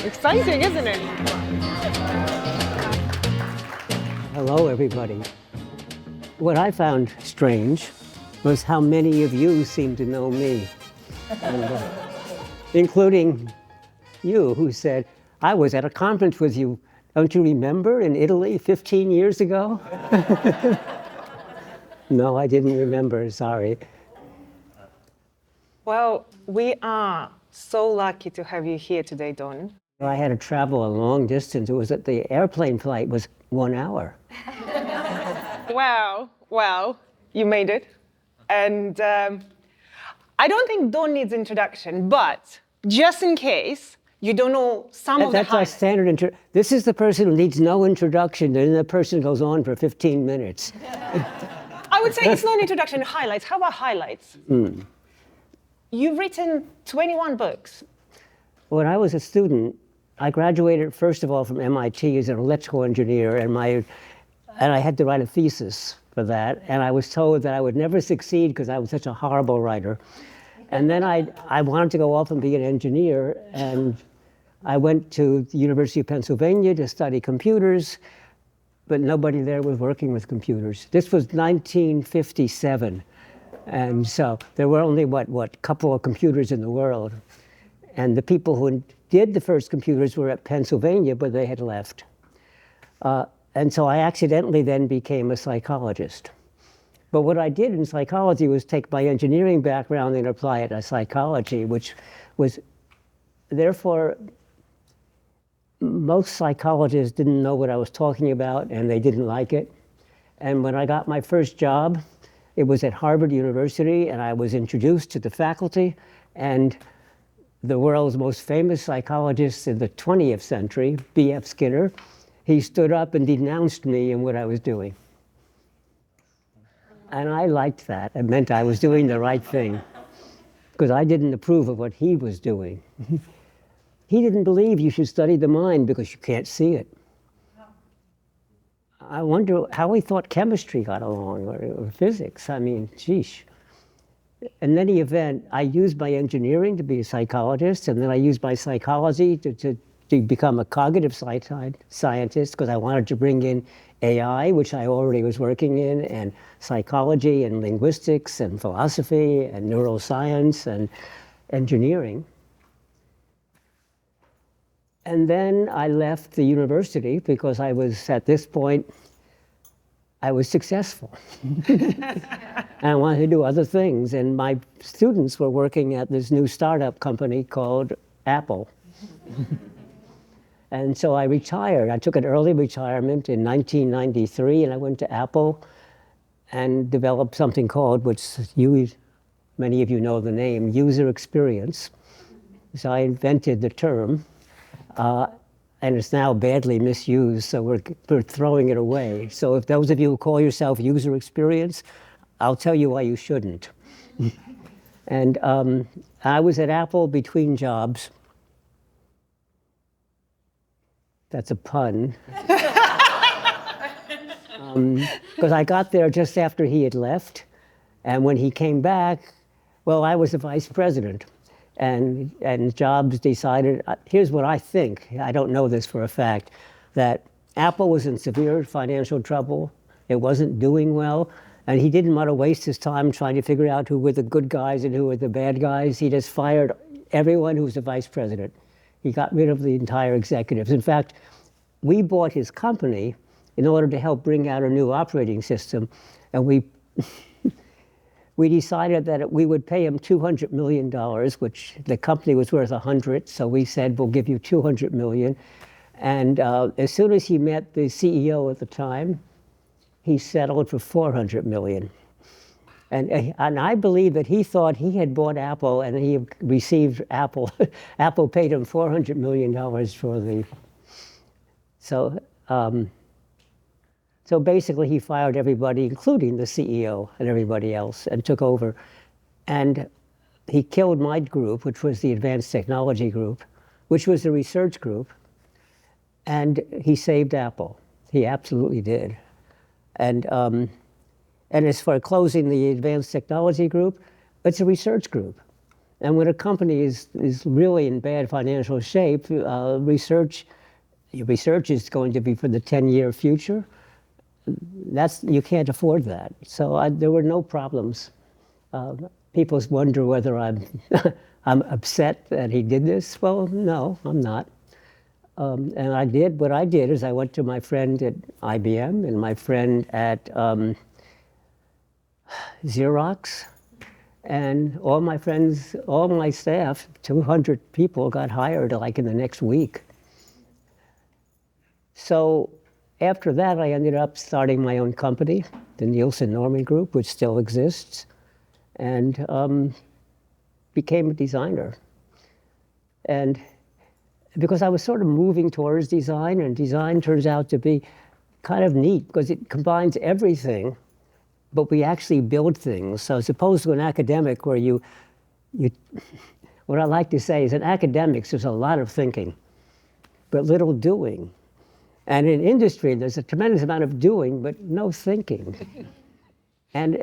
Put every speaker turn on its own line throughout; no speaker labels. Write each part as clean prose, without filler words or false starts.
Exciting, isn't it?
Hello, everybody. What I found strange was how many of you seem to know me, and, including you, who said, I was at a conference with you, don't you remember, in Italy 15 years ago? No, I didn't remember, sorry.
Well, we are so lucky to have you here today, Don.
I had to travel a long distance. It was that the airplane flight was 1 hour.
Wow, well, you made it. And I don't think Don needs introduction, but just in case you don't know some of the
That's our
highlights.
standard This is the person who needs no introduction, and the person goes on for 15 minutes.
I would say it's not an introduction, highlights. How about highlights? You've written 21 books.
When I was a student, I graduated, first of all, from MIT as an electrical engineer, and I had to write a thesis for that, and I was told that I would never succeed because I was such a horrible writer. And then I wanted to go off and be an engineer, and I went to the University of Pennsylvania to study computers, but nobody there was working with computers. This was 1957, and so there were only, what couple of computers in the world. And the people who did the first computers were at Pennsylvania, but they had left. And so I accidentally then became a psychologist. But what I did in psychology was take my engineering background and apply it to psychology, which was, therefore, most psychologists didn't know what I was talking about, and they didn't like it. And when I got my first job, it was at Harvard University, and I was introduced to the faculty, and the world's most famous psychologist in the 20th century, B.F. Skinner, he stood up and denounced me and what I was doing. And I liked that. It meant I was doing the right thing, because I didn't approve of what he was doing. He didn't believe you should study the mind because you can't see it. I wonder how he thought chemistry got along, or physics. I mean, sheesh. In any event, I used my engineering to be a psychologist, and then I used my psychology to become a cognitive scientist, because I wanted to bring in AI, which I already was working in, and psychology and linguistics and philosophy and neuroscience and engineering. And then I left the university because I was, at this point, I was successful. And I wanted to do other things. And my students were working at this new startup company called Apple. And so I retired. I took an early retirement in 1993, and I went to Apple and developed something called, which many of you know the name, user experience. So I invented the term, and it's now badly misused, so we're throwing it away. So if those of you who call yourself user experience, I'll tell you why you shouldn't. And I was at Apple between jobs. That's a pun. Because I got there just after he had left, and when he came back, well, I was the vice president. And Jobs decided, here's what I think, I don't know this for a fact, that Apple was in severe financial trouble, it wasn't doing well, and he didn't want to waste his time trying to figure out who were the good guys and who were the bad guys. He just fired everyone who was the vice president. He got rid of the entire executives. In fact, we bought his company in order to help bring out a new operating system, and we decided that we would pay him $200 million, which the company was worth 100, so we said, we'll give you $200 million. And as soon as he met the CEO at the time, he settled for $400 million. And I believe that he thought he had bought Apple and he received Apple. Apple paid him $400 million for the, so basically he fired everybody, including the CEO and everybody else, and took over. And he killed my group, which was the Advanced Technology Group, which was the research group. And he saved Apple. He absolutely did. And as for closing the Advanced Technology Group, it's a research group. And when a company is really in bad financial shape, research is going to be for the 10-year future. You can't afford that. So there were no problems. People wonder whether I'm I'm upset that he did this. Well, no, I'm not. And what I did is I went to my friend at IBM and my friend at Xerox, and all my friends, all my staff, 200 people got hired like in the next week. So after that, I ended up starting my own company, the Nielsen Norman Group, which still exists, and became a designer. And because I was sort of moving towards design, and design turns out to be kind of neat because it combines everything, but we actually build things. So as opposed to an academic where what I like to say is in academics, there's a lot of thinking, but little doing. And in industry, there's a tremendous amount of doing, but no thinking. And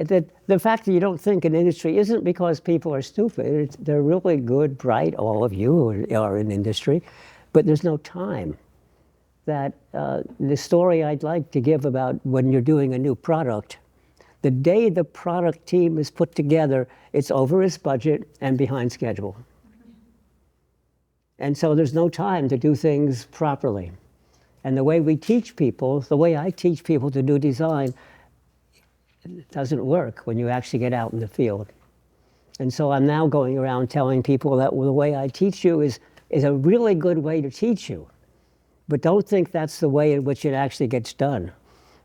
the fact that you don't think in industry isn't because people are stupid. They're really good, bright, all of you who are in industry, but there's no time. The story I'd like to give about when you're doing a new product, the day the product team is put together, it's over its budget and behind schedule. And so there's no time to do things properly. And the way we teach people, the way I teach people to do design, it doesn't work when you actually get out in the field. And so I'm now going around telling people that the way I teach you is a really good way to teach you. But don't think that's the way in which it actually gets done.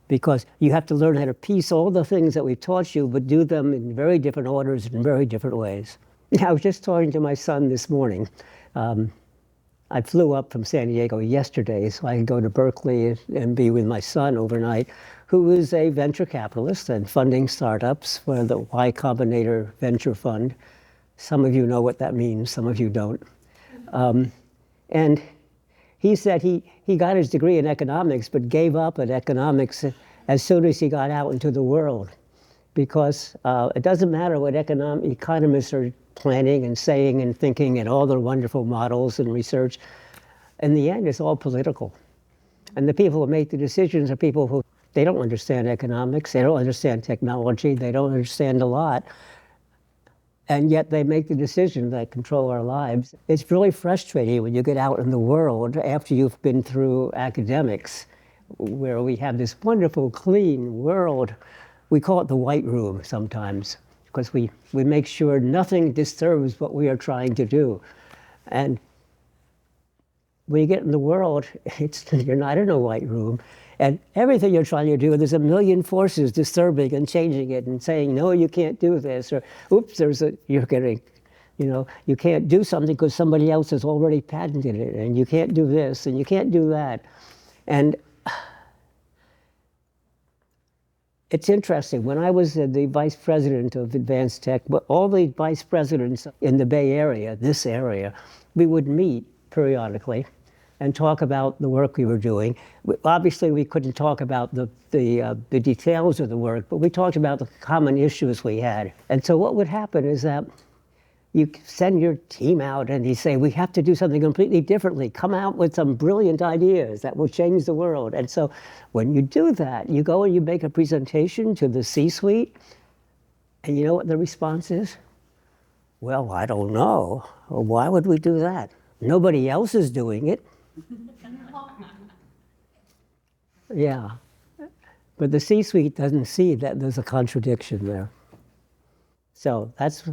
Because you have to learn how to piece all the things that we've taught you, but do them in very different orders, in very different ways. I was just talking to my son this morning. I flew up from San Diego yesterday so I could go to Berkeley and be with my son overnight, who is a venture capitalist and funding startups for the Y Combinator Venture Fund. Some of you know what that means, some of you don't. And he said he got his degree in economics, but gave up at economics as soon as he got out into the world. Because it doesn't matter what economists are planning and saying and thinking and all the wonderful models and research. In the end, it's all political. And the people who make the decisions are people who, they don't understand economics, they don't understand technology, they don't understand a lot. And yet they make the decisions that control our lives. It's really frustrating when you get out in the world after you've been through academics, where we have this wonderful, clean world. We call it the white room sometimes, because we make sure nothing disturbs what we are trying to do. And when you get in the world, you're not in a white room. And everything you're trying to do, there's a million forces disturbing and changing it and saying, no, you can't do this, or oops, you're getting, you can't do something because somebody else has already patented it, and you can't do this, and you can't do that. And it's interesting, when I was the vice president of advanced tech, all the vice presidents in the Bay Area, this area, we would meet periodically and talk about the work we were doing. Obviously, we couldn't talk about the details of the work, but we talked about the common issues we had. And so what would happen is that you send your team out and you say, we have to do something completely differently. Come out with some brilliant ideas that will change the world. And so when you do that, you go and you make a presentation to the C-suite, and you know what the response is? Well, I don't know. Well, why would we do that? Nobody else is doing it. Yeah. But the C-suite doesn't see that there's a contradiction there. So that's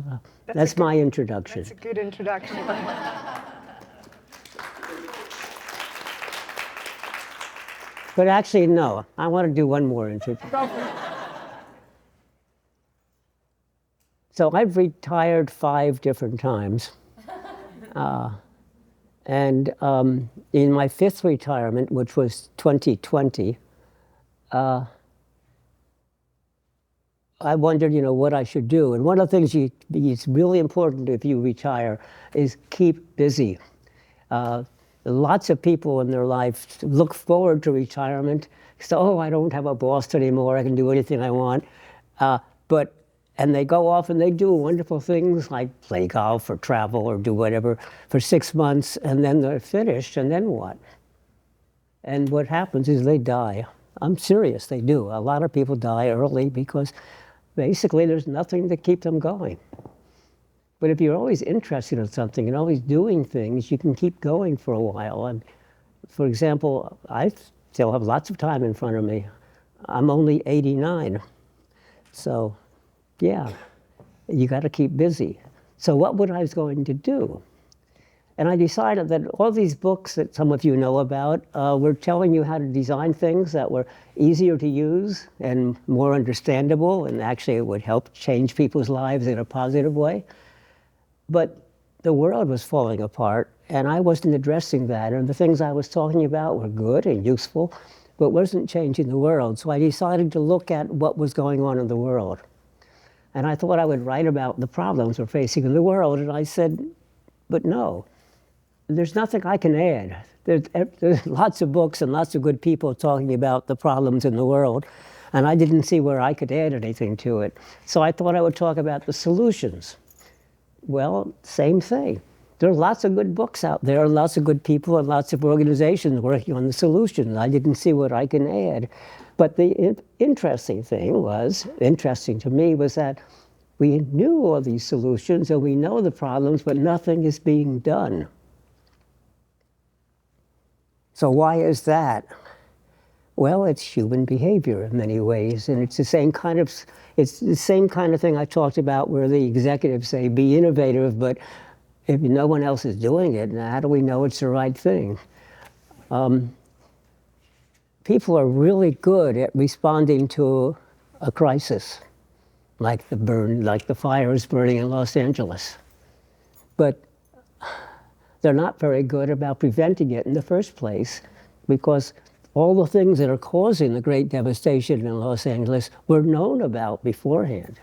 my introduction.
That's a good introduction.
But actually, no. I want to do one more introduction. So I've retired 5 different times. And in my 5th retirement, which was 2020, I wondered, what I should do. And one of the things it's really important if you retire is keep busy. Lots of people in their life look forward to retirement. So, I don't have a boss anymore. I can do anything I want. But And they go off and they do wonderful things like play golf or travel or do whatever for 6 months, and then they're finished, and then what? And what happens is they die. I'm serious, they do. A lot of people die early because basically there's nothing to keep them going. But if you're always interested in something and always doing things, you can keep going for a while. And for example, I still have lots of time in front of me. I'm only 89. So, yeah, you got to keep busy. So what was I going to do? And I decided that all these books that some of you know about were telling you how to design things that were easier to use and more understandable, and actually it would help change people's lives in a positive way. But the world was falling apart, and I wasn't addressing that. And the things I was talking about were good and useful, but wasn't changing the world. So I decided to look at what was going on in the world. And I thought I would write about the problems we're facing in the world. And I said, but no, there's nothing I can add. There's lots of books and lots of good people talking about the problems in the world. And I didn't see where I could add anything to it. So I thought I would talk about the solutions. Well, same thing. There are lots of good books out there, lots of good people, and lots of organizations working on the solutions. I didn't see what I can add. But the interesting thing was, interesting to me, was that we knew all these solutions and we know the problems, but nothing is being done. So why is that? Well, it's human behavior in many ways, and it's the same kind of thing I talked about where the executives say, be innovative, but if no one else is doing it, how do we know it's the right thing? People are really good at responding to a crisis, like the fires burning in Los Angeles. But they're not very good about preventing it in the first place, because all the things that are causing the great devastation in Los Angeles were known about beforehand.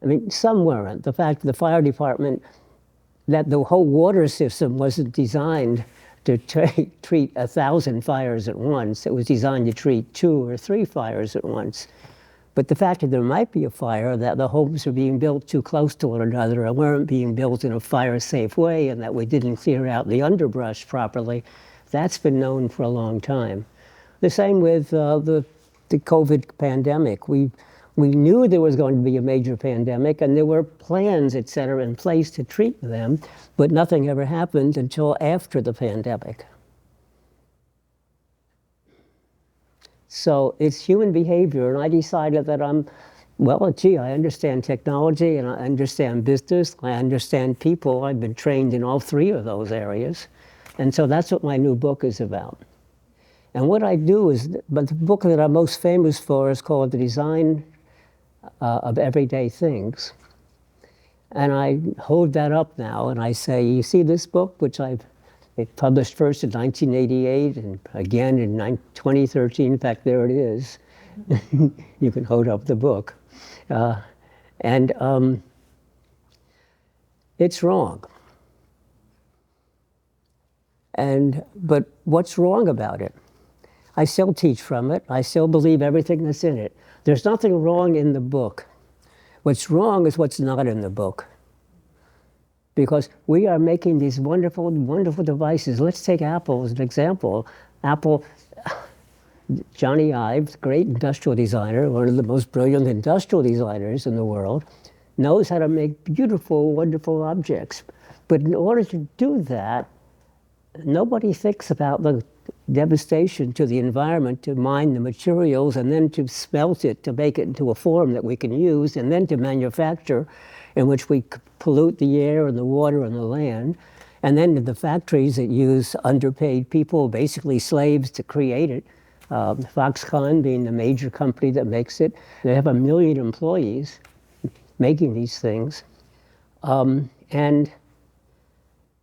I mean, some weren't. The fact that the fire department, that the whole water system wasn't designed to treat 1,000 fires at once. It was designed to treat 2 or 3 fires at once. But the fact that there might be a fire, that the homes were being built too close to one another and weren't being built in a fire-safe way, and that we didn't clear out the underbrush properly, that's been known for a long time. The same with the COVID pandemic. We knew there was going to be a major pandemic, and there were plans, et cetera, in place to treat them, but nothing ever happened until after the pandemic. So it's human behavior, and I decided that I understand technology, and I understand business, I understand people. I've been trained in all 3 of those areas. And so that's what my new book is about. And what I do is, but the book that I'm most famous for is called The Design of Everyday Things. And I hold that up now and I say, you see this book, which it published first in 1988 and again in 2013. In fact, there it is. You can hold up the book. It's wrong. But what's wrong about it? I still teach from it. I still believe everything that's in it. There's nothing wrong in the book. What's wrong is what's not in the book. Because we are making these wonderful, wonderful devices. Let's take Apple as an example. Apple, Johnny Ive, great industrial designer, one of the most brilliant industrial designers in the world, knows how to make beautiful, wonderful objects. But in order to do that, nobody thinks about the devastation to the environment, to mine the materials and then to smelt it, to make it into a form that we can use, and then to manufacture, in which we pollute the air and the water and the land, and then to the factories that use underpaid people, basically slaves, to create it. Foxconn being the major company that makes it. They have 1 million employees making these things. And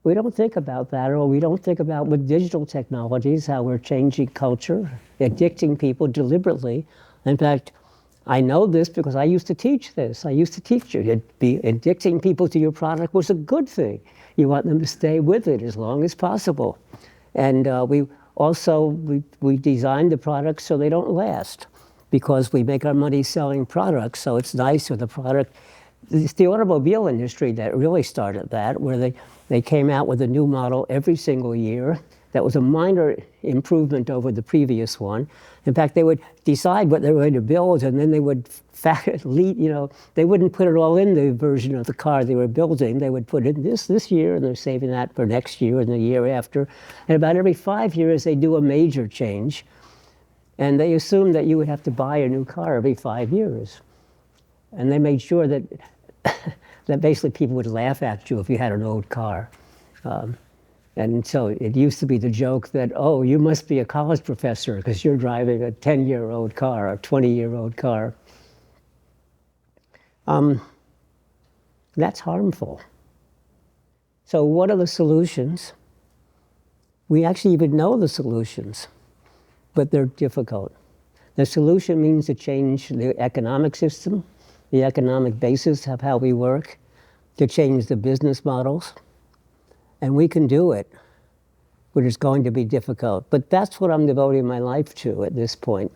we don't think about that, or we don't think about with digital technologies how we're changing culture, addicting people deliberately. In fact, I know this because I used to teach this. I used to teach you. Addicting people to your product was a good thing. You want them to stay with it as long as possible. And we designed the products so they don't last. because we make our money selling products, so it's nice with the product. It's the automobile industry that really started that, where they came out with a new model every single year. That was a minor improvement over the previous one. In fact, they would decide what they were going to build, and then they would they wouldn't put it all in the version of the car they were building. They would put in this year, and they're saving that for next year and the year after. And about every 5 years, they do a major change. And they assumed that you would have to buy a new car every 5 years. And they made sure that that basically people would laugh at you if you had an old car. And so it used to be the joke that, oh, you must be a college professor because you're driving a 10-year-old car or 20-year-old car. That's harmful. So what are the solutions? We actually even know the solutions, but they're difficult. The solution means to change the economic system, the economic basis of how we work, to change the business models. And we can do it, but it's going to be difficult. But that's what I'm devoting my life to at this point.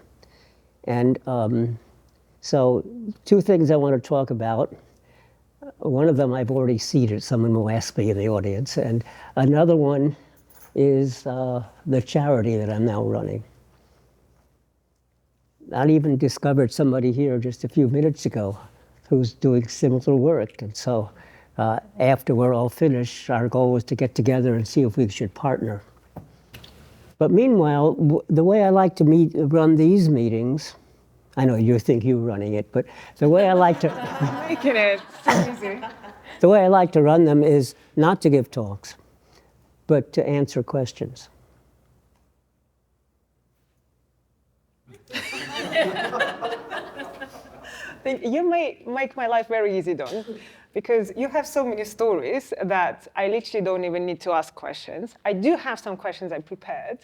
And so 2 things I want to talk about. One of them I've already seeded. Someone will ask me in the audience. And another one is the charity that I'm now running. I even discovered somebody here just a few minutes ago who's doing similar work. And so after we're all finished, our goal is to get together and see if we should partner. But meanwhile, the way I like to run these meetings, I know you think you're running it, but the way I like to
Making it so easy.
the way I like to run them is not to give talks, but to answer questions.
You make my life very easy, Don, because you have so many stories that I literally don't even need to ask questions. I do have some questions I prepared,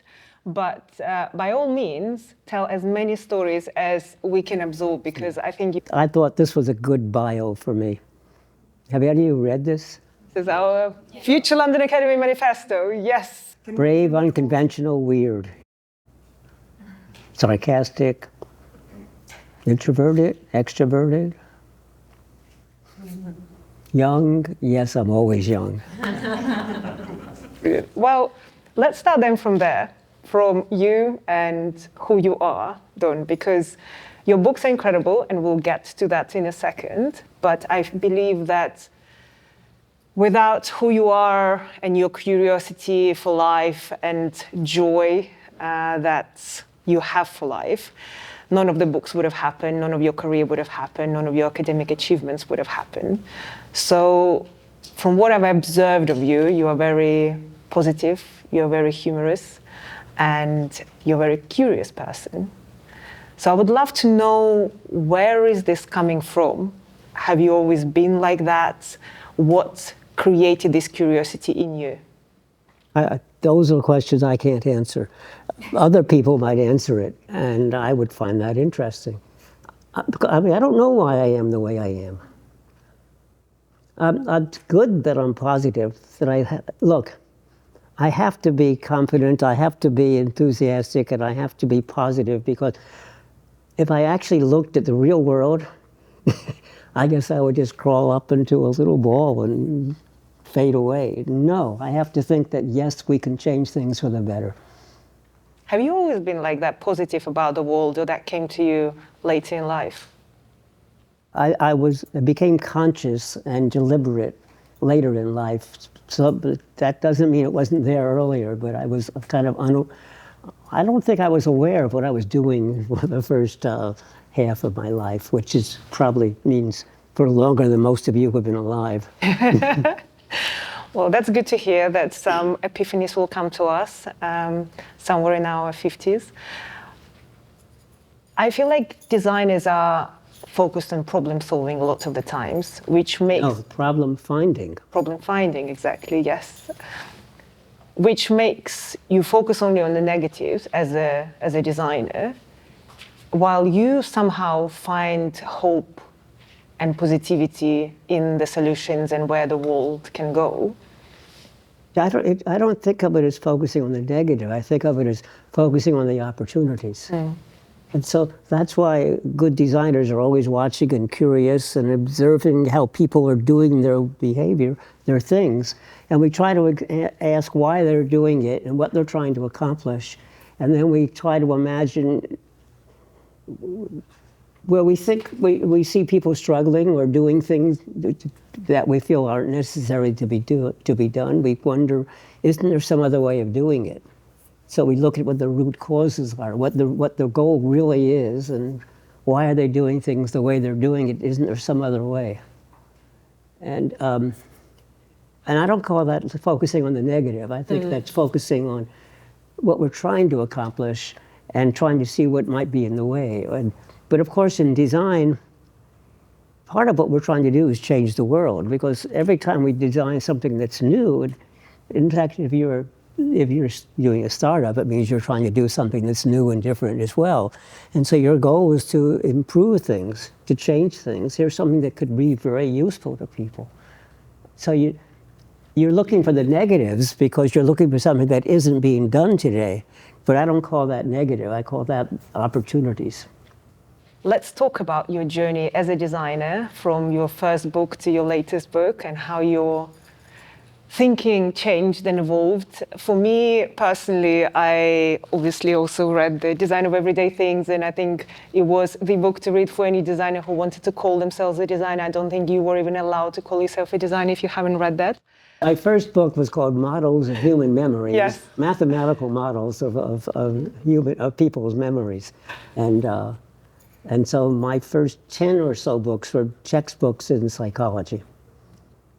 but by all means, tell as many stories as we can absorb, because I think
I thought this was a good bio for me. Have any of you read this?
this is our future London Academy manifesto. Yes.
Brave, unconventional, weird. Sarcastic, introverted, extroverted. Young, yes, I'm always young.
Well, let's start then from there, from you and who you are, Don, because your books are incredible, and we'll get to that in a second. But I believe that without who you are and your curiosity for life and joy that you have for life, none of the books would have happened, none of your career would have happened, none of your academic achievements would have happened. So from what I've observed of you, you are very positive, you're very humorous, and you're a very curious person. So I would love to know, where is this coming from? Have you always been like that? What created this curiosity in you?
Those are questions I can't answer. Other people might answer it, and I would find that interesting. I mean, I don't know why I am the way I am. It's good that I'm positive, that look, I have to be confident, I have to be enthusiastic, and I have to be positive, because if I actually looked at the real world, I guess I would just crawl up into a little ball and fade away. No, I have to think that, yes, we can change things for the better.
Have you always been like that, positive about the world, or that came to you later in life?
I became conscious and deliberate later in life. So but that doesn't mean it wasn't there earlier, but I was kind of, I don't think I was aware of what I was doing for the first half of my life, which is probably means for longer than most of you who have been alive.
Well, that's good to hear that some epiphanies will come to us somewhere in our 50s. I feel like designers are focused on problem solving a lot of the times, which makes...
Oh, problem finding.
Problem finding, exactly, yes. Which makes you focus only on the negatives as a designer, while you somehow find hope and positivity in the solutions and where the world can go.
I don't think of it as focusing on the negative. I think of it as focusing on the opportunities. And so that's why good designers are always watching and curious and observing how people are doing their behavior, their things. And we try to ask why they're doing it and what they're trying to accomplish. And then we try to imagine where we think we see people struggling or doing things that we feel aren't necessary to be done. We wonder, isn't there some other way of doing it? So we look at what the root causes are, what the goal really is, and why are they doing things the way they're doing it? Isn't there some other way? And I don't call that focusing on the negative. I think that's focusing on what we're trying to accomplish and trying to see what might be in the way. But of course, in design, part of what we're trying to do is change the world, because every time we design something that's new, in fact, if you're doing a startup, it means you're trying to do something that's new and different as well. And so your goal is to improve things, to change things. Here's something that could be very useful to people. So you're looking for the negatives because you're looking for something that isn't being done today. But I don't call that negative. I call that opportunities.
Let's talk about your journey as a designer, from your first book to your latest book, and how your thinking changed and evolved. For me personally, I obviously also read The Design of Everyday Things, and I think it was the book to read for any designer who wanted to call themselves a designer. I don't think you were even allowed to call yourself a designer if you haven't read that.
My first book was called Models of Human Memories,
Yes.
Mathematical models of people's memories. And so my first 10 or so books were textbooks in psychology,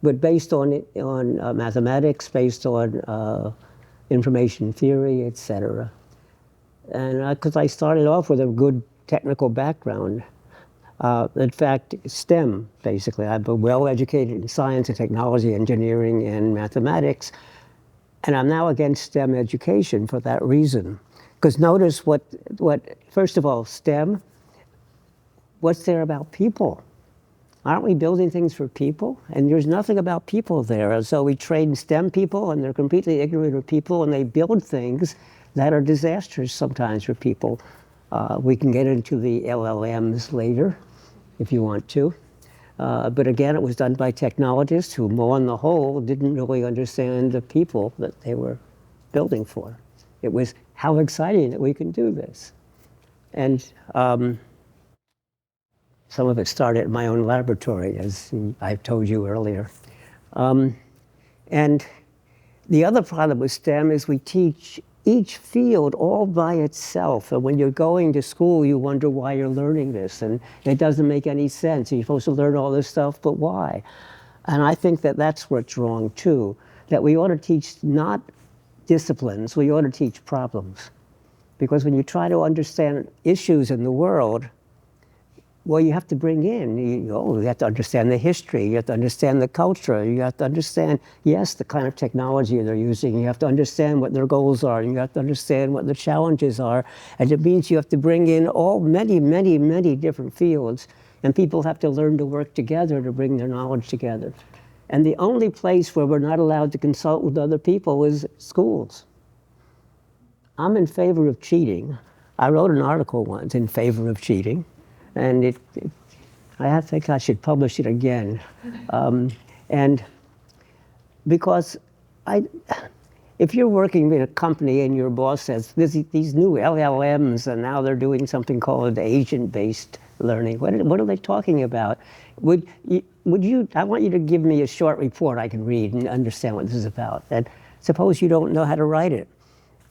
but based on mathematics, based on information theory, etc. And because I started off with a good technical background. In fact, STEM, basically. I'm well-educated in science and technology, engineering, and mathematics. And I'm now against STEM education for that reason. Because notice first of all, STEM, what's there about people? Aren't we building things for people? And there's nothing about people there. And so we train STEM people, and they're completely ignorant of people, and they build things that are disastrous sometimes for people. We can get into the LLMs later, if you want to. But again, it was done by technologists who, on the whole, didn't really understand the people that they were building for. It was how exciting that we can do this. And some of it started in my own laboratory, as I told you earlier. And the other problem with STEM is we teach each field all by itself. And when you're going to school, you wonder why you're learning this. And it doesn't make any sense. You're supposed to learn all this stuff, but why? And I think that that's what's wrong, too. That we ought to teach not disciplines, we ought to teach problems. Because when you try to understand issues in the world, well, you have to bring in, you have to understand the history, you have to understand the culture, you have to understand, yes, the kind of technology they're using, you have to understand what their goals are, and you have to understand what the challenges are. And it means you have to bring in many different fields, and people have to learn to work together to bring their knowledge together. And the only place where we're not allowed to consult with other people is schools. I'm in favor of cheating. I wrote an article once in favor of cheating. And I think I should publish it again. And because if you're working in a company and your boss says, these new LLMs, and now they're doing something called agent-based learning, what are they talking about? I want you to give me a short report I can read and understand what this is about. And suppose you don't know how to write it.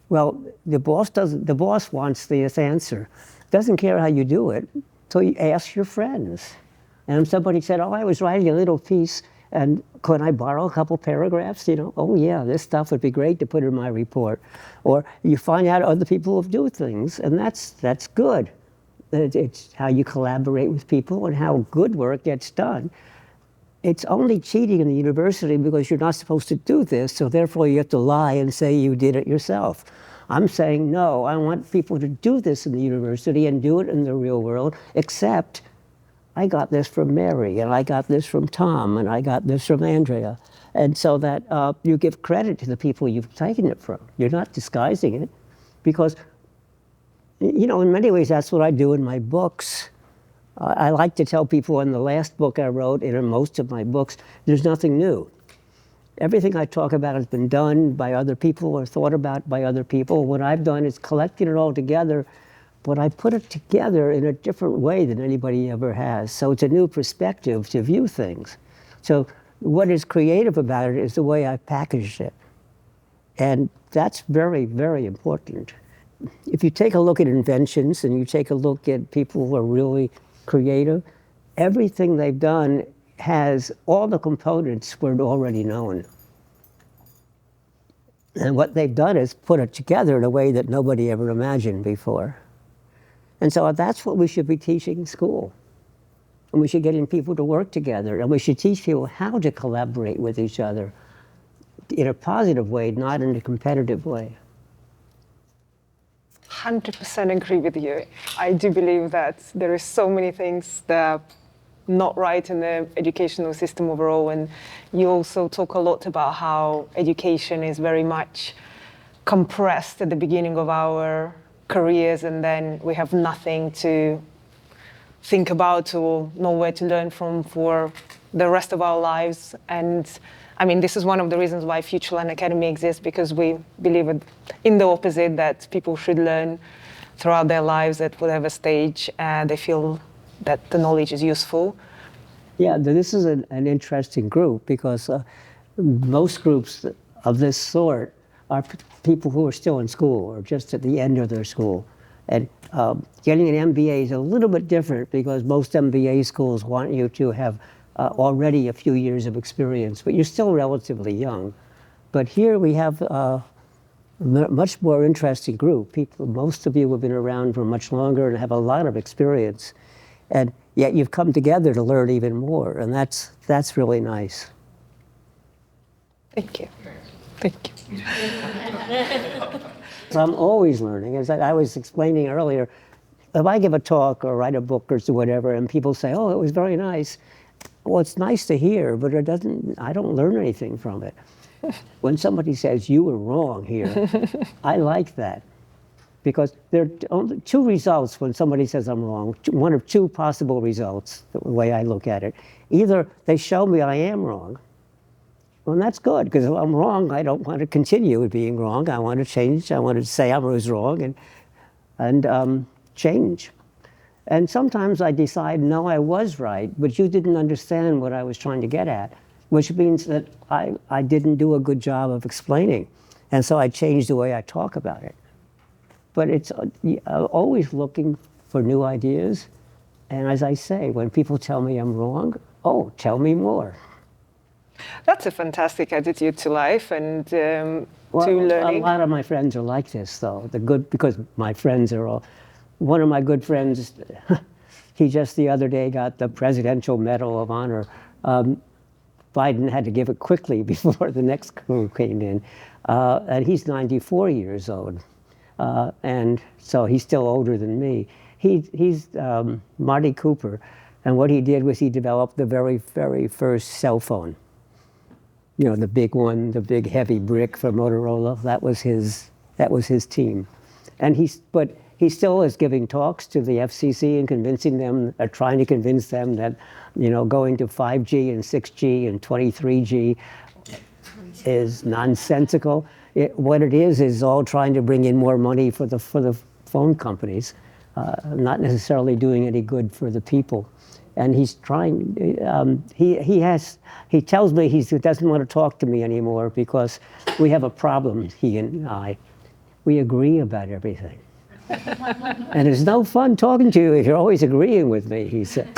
Well, the boss wants this answer. Doesn't care how you do it. So you ask your friends. And somebody said, oh, I was writing a little piece, and could I borrow a couple paragraphs? Oh yeah, this stuff would be great to put in my report. Or you find out other people who do things, and that's good. It's how you collaborate with people and how good work gets done. It's only cheating in the university because you're not supposed to do this, so therefore you have to lie and say you did it yourself. I'm saying, no, I want people to do this in the university and do it in the real world, except I got this from Mary, and I got this from Tom, and I got this from Andrea. And so that you give credit to the people you've taken it from. You're not disguising it, because You know, in many ways, that's what I do in my books. I like to tell people in the last book I wrote, and in most of my books, there's nothing new. Everything I talk about has been done by other people or thought about by other people. What I've done is collected it all together, but I put it together in a different way than anybody ever has. So it's a new perspective to view things. So what is creative about it is the way I packaged it. And that's very, very important. If you take a look at inventions and you take a look at people who are really creative, everything they've done has all the components were already known. And what they've done is put it together in a way that nobody ever imagined before. And so that's what we should be teaching in school. And we should get people to work together. And we should teach people how to collaborate with each other in a positive way, not in a competitive way.
100% agree with you. I do believe that there is so many things that are not right in the educational system overall, and you also talk a lot about how education is very much compressed at the beginning of our careers, and then we have nothing to think about or nowhere to learn from for the rest of our lives. And I mean, this is one of the reasons why FutureLearn Academy exists, because we believe in the opposite, that people should learn throughout their lives at whatever stage they feel that the knowledge is useful.
Yeah, this is an interesting group, because most groups of this sort are people who are still in school or just at the end of their school. And getting an MBA is a little bit different, because most MBA schools want you to have already a few years of experience, but you're still relatively young. But here we have a much more interesting group. Most of you have been around for much longer and have a lot of experience. And yet you've come together to learn even more, and that's really nice.
Thank you. Thank you.
So I'm always learning. As I was explaining earlier, if I give a talk or write a book or do whatever, and people say, "Oh, it was very nice," well, it's nice to hear, but I don't learn anything from it. When somebody says, "You were wrong here," I like that. Because there are only two results when somebody says I'm wrong, one of two possible results, the way I look at it. Either they show me I am wrong, well, that's good, because if I'm wrong, I don't want to continue with being wrong. I want to change. I want to say I was wrong and change. And sometimes I decide, no, I was right, but you didn't understand what I was trying to get at, which means that I didn't do a good job of explaining. And so I changed the way I talk about it. But it's always looking for new ideas. And as I say, when people tell me I'm wrong, oh, tell me more.
That's a fantastic attitude to life and to learning.
A lot of my friends are like this, though. Because my friends are all. One of my good friends, he just the other day got the Presidential Medal of Honor. Biden had to give it quickly before the next crew came in. And he's 94 years old. And so he's still older than me. He's Marty Cooper, and what he did was he developed the very, very first cell phone. You know, the big one, the big heavy brick for Motorola. That was his team, and he still is giving talks to the FCC and convincing them, trying to convince them that, you know, going to 5G and 6G and 23G is nonsensical. What it is all trying to bring in more money for the phone companies, not necessarily doing any good for the people. And he's trying. He tells me he doesn't want to talk to me anymore because we have a problem. He and I, we agree about everything, and it's no fun talking to you if you're always agreeing with me. He said.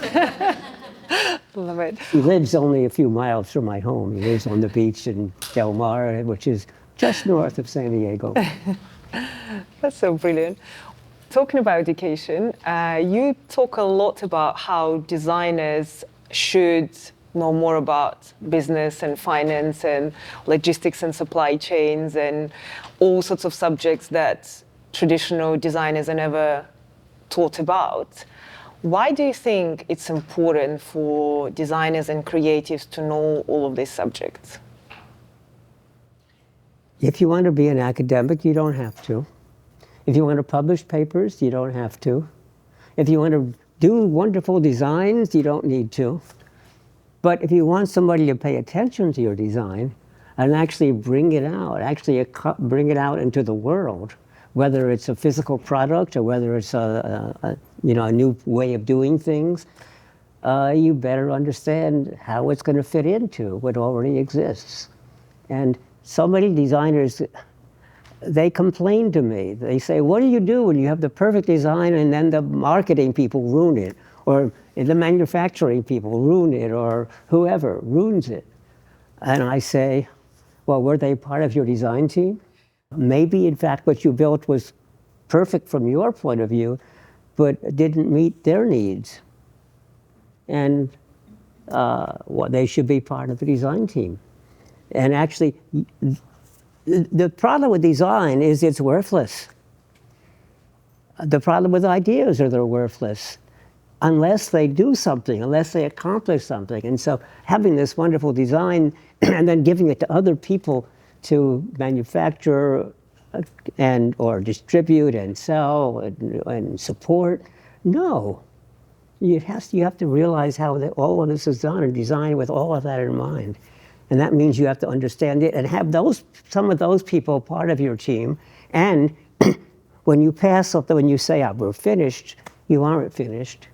Love it.
He lives only a few miles from my home. He lives on the beach in Del Mar, which is just north of San Diego.
That's so brilliant. Talking about education, you talk a lot about how designers should know more about business and finance and logistics and supply chains and all sorts of subjects that traditional designers are never taught about. Why do you think it's important for designers and creatives to know all of these subjects?
If you want to be an academic, you don't have to. If you want to publish papers, you don't have to. If you want to do wonderful designs, you don't need to. But if you want somebody to pay attention to your design and actually bring it out, bring it out into the world, whether it's a physical product or whether it's a new way of doing things, you better understand how it's going to fit into what already exists. And so many designers, they complain to me. They say, what do you do when you have the perfect design and then the marketing people ruin it, or the manufacturing people ruin it, or whoever ruins it? And I say, well, were they part of your design team? Maybe, in fact, what you built was perfect from your point of view, but didn't meet their needs. And they should be part of the design team. And actually, the problem with design is it's worthless. The problem with ideas are they're worthless unless they do something, unless they accomplish something. And so having this wonderful design and then giving it to other people to manufacture or distribute and sell and support, no. You have to realize how all of this is done and designed with all of that in mind. And that means you have to understand it and have some of those people part of your team. And when you pass something, when you say, we're finished, you aren't finished.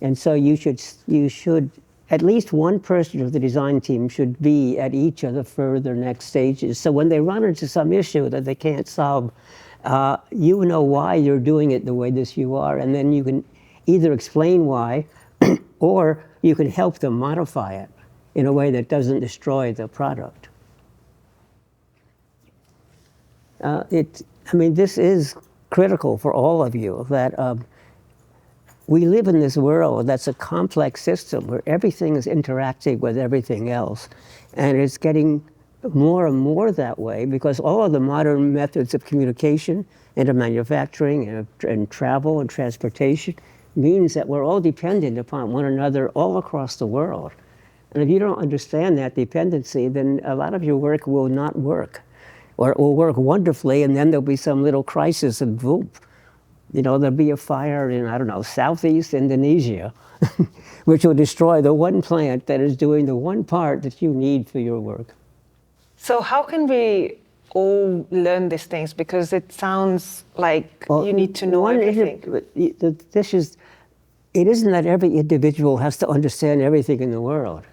And so you should, at least one person of the design team should be at each of the further next stages. So when they run into some issue that they can't solve, you know why you're doing it the way you are, and then you can either explain why, or you can help them modify it in a way that doesn't destroy the product. This is critical for all of you, that we live in this world that's a complex system where everything is interacting with everything else. And it's getting more and more that way because all of the modern methods of communication and of manufacturing and travel and transportation means that we're all dependent upon one another all across the world. And if you don't understand that dependency, then a lot of your work will not work. Or it will work wonderfully, and then there'll be some little crisis and boom. There'll be a fire in, Southeast Indonesia, which will destroy the one plant that is doing the one part that you need for your work.
So how can we all learn these things? Because it sounds like you need to know everything.
It isn't that every individual has to understand everything in the world.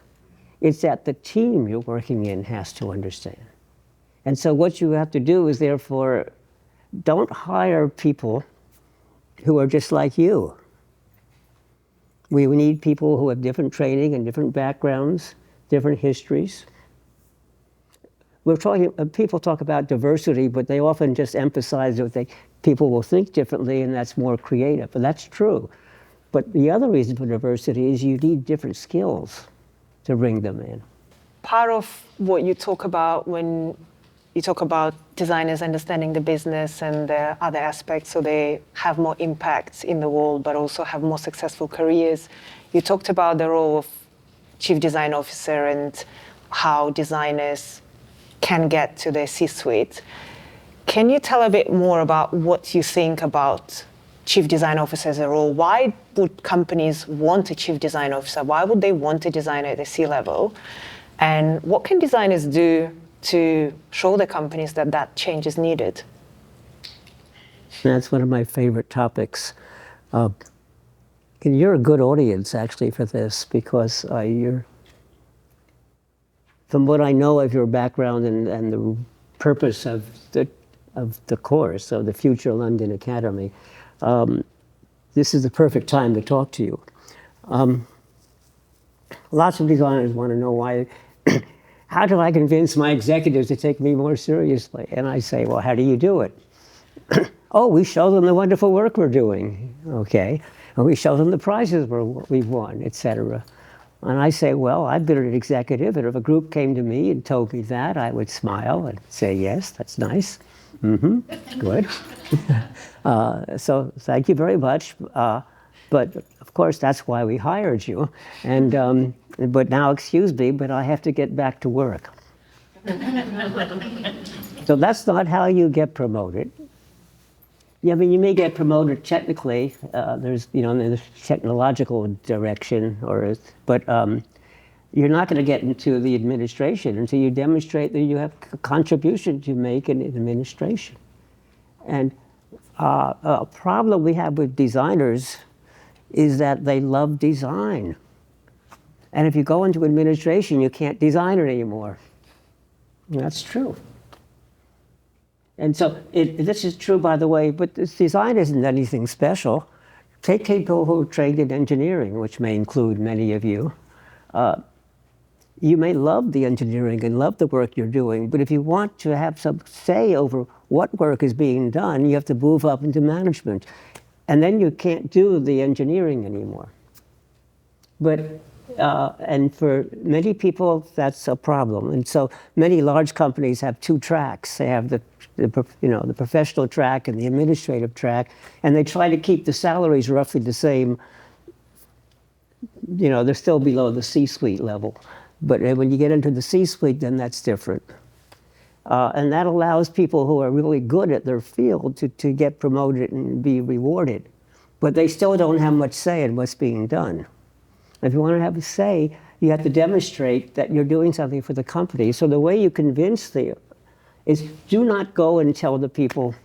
It's that the team you're working in has to understand. And so what you have to do is, therefore, don't hire people who are just like you. We need people who have different training and different backgrounds, different histories. People talk about diversity, but they often just emphasize that people will think differently and that's more creative, and that's true. But the other reason for diversity is you need different skills to bring them in.
Part of what you talk about when you talk about designers understanding the business and the other aspects so they have more impact in the world but also have more successful careers. You talked about the role of chief design officer and how designers can get to the C-suite. Can you tell a bit more about what you think about chief design officer as a role? Why would companies want a chief design officer? Why would they want a designer at the C-level? And what can designers do to show the companies that change is needed?
That's one of my favorite topics. You're a good audience, actually, for this, because from what I know of your background and the purpose of the course, of the Future London Academy, this is the perfect time to talk to you. Lots of designers want to know why. How do I convince my executives to take me more seriously? And I say, well, how do you do it? We show them the wonderful work we're doing, okay? And we show them the prizes we've won, et cetera. And I say, well, I've been an executive, and if a group came to me and told me that, I would smile and say, yes, that's nice. Mm-hmm, good. So thank you very much. But of course, that's why we hired you. And but now, excuse me, but I have to get back to work. So that's not how you get promoted. Yeah, I mean, you may get promoted technically. There's, you know, in the technological direction, but you're not going to get into the administration until you demonstrate that you have a contribution to make in administration. And a problem we have with designers is that they love design. And if you go into administration, you can't design it anymore. And that's true. And so this is true, by the way, but this design isn't anything special. Take people who are trained in engineering, which may include many of you. You may love the engineering and love the work you're doing, but if you want to have some say over what work is being done, you have to move up into management. And then you can't do the engineering anymore. But and for many people, that's a problem. And so many large companies have two tracks. They have the professional track and the administrative track, and they try to keep the salaries roughly the same. You know, they're still below the C-suite level. But when you get into the C-suite, then that's different. And that allows people who are really good at their field to get promoted and be rewarded. But they still don't have much say in what's being done. If you want to have a say, you have to demonstrate that you're doing something for the company. So the way you convince them is do not go and tell the people,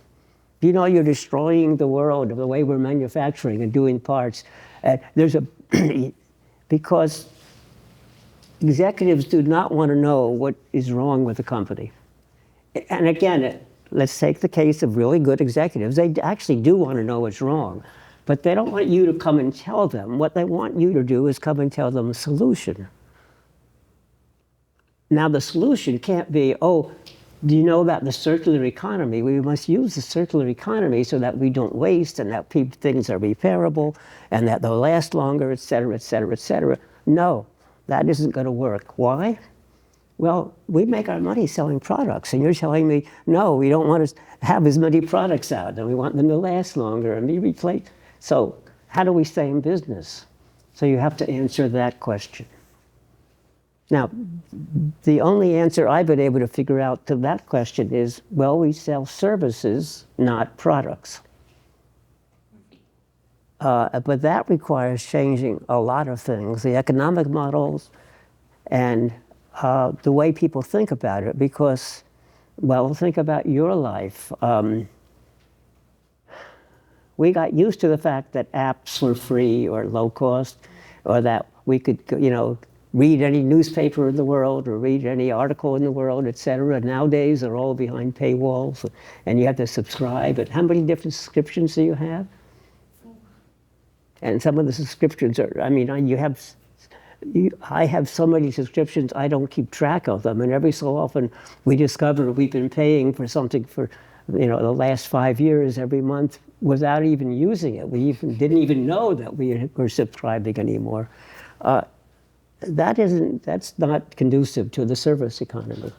you know, you're destroying the world of the way we're manufacturing and doing parts. Because executives do not want to know what is wrong with the company. And again, let's take the case of really good executives. They actually do want to know what's wrong. But they don't want you to come and tell them. What they want you to do is come and tell them a solution. Now, the solution can't be, oh, do you know about the circular economy? We must use the circular economy so that we don't waste and that things are repairable and that they'll last longer, et cetera, et cetera, et cetera. No, that isn't going to work. Why? Well, we make our money selling products, and you're telling me, no, we don't want to have as many products out, and we want them to last longer and be replaced. So how do we stay in business? So you have to answer that question. Now, the only answer I've been able to figure out to that question is, well, we sell services, not products. But that requires changing a lot of things, the economic models and the way people think about it, because, well, think about your life. We got used to the fact that apps were free or low cost, or that we could, you know, read any newspaper in the world or read any article in the world, et cetera. Nowadays, they're all behind paywalls, and you have to subscribe. And how many different subscriptions do you have? And some of the subscriptions are, I mean, I have so many subscriptions, I don't keep track of them. And every so often, we discover we've been paying for something for, you know, the last 5 years every month without even using it. We didn't even know that we were subscribing anymore. That's not conducive to the service economy.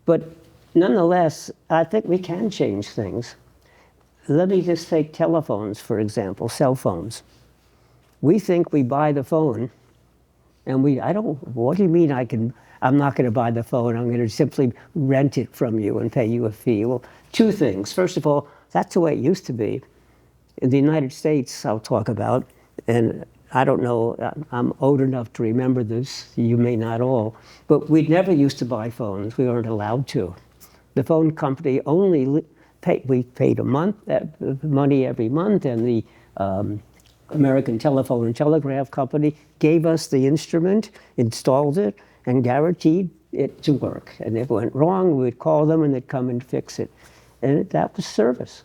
But nonetheless, I think we can change things. Let me just take telephones, for example, cell phones. We think we buy the phone, and what do you mean I'm not going to buy the phone, I'm going to simply rent it from you and pay you a fee? Well, two things. First of all, that's the way it used to be. In the United States, I'll talk about, and I don't know, I'm old enough to remember this, you may not all, but we never used to buy phones. We weren't allowed to. The phone company only we paid money every month, and the American Telephone and Telegraph Company gave us the instrument, installed it, and guaranteed it to work. And if it went wrong, we'd call them and they'd come and fix it. And that was service.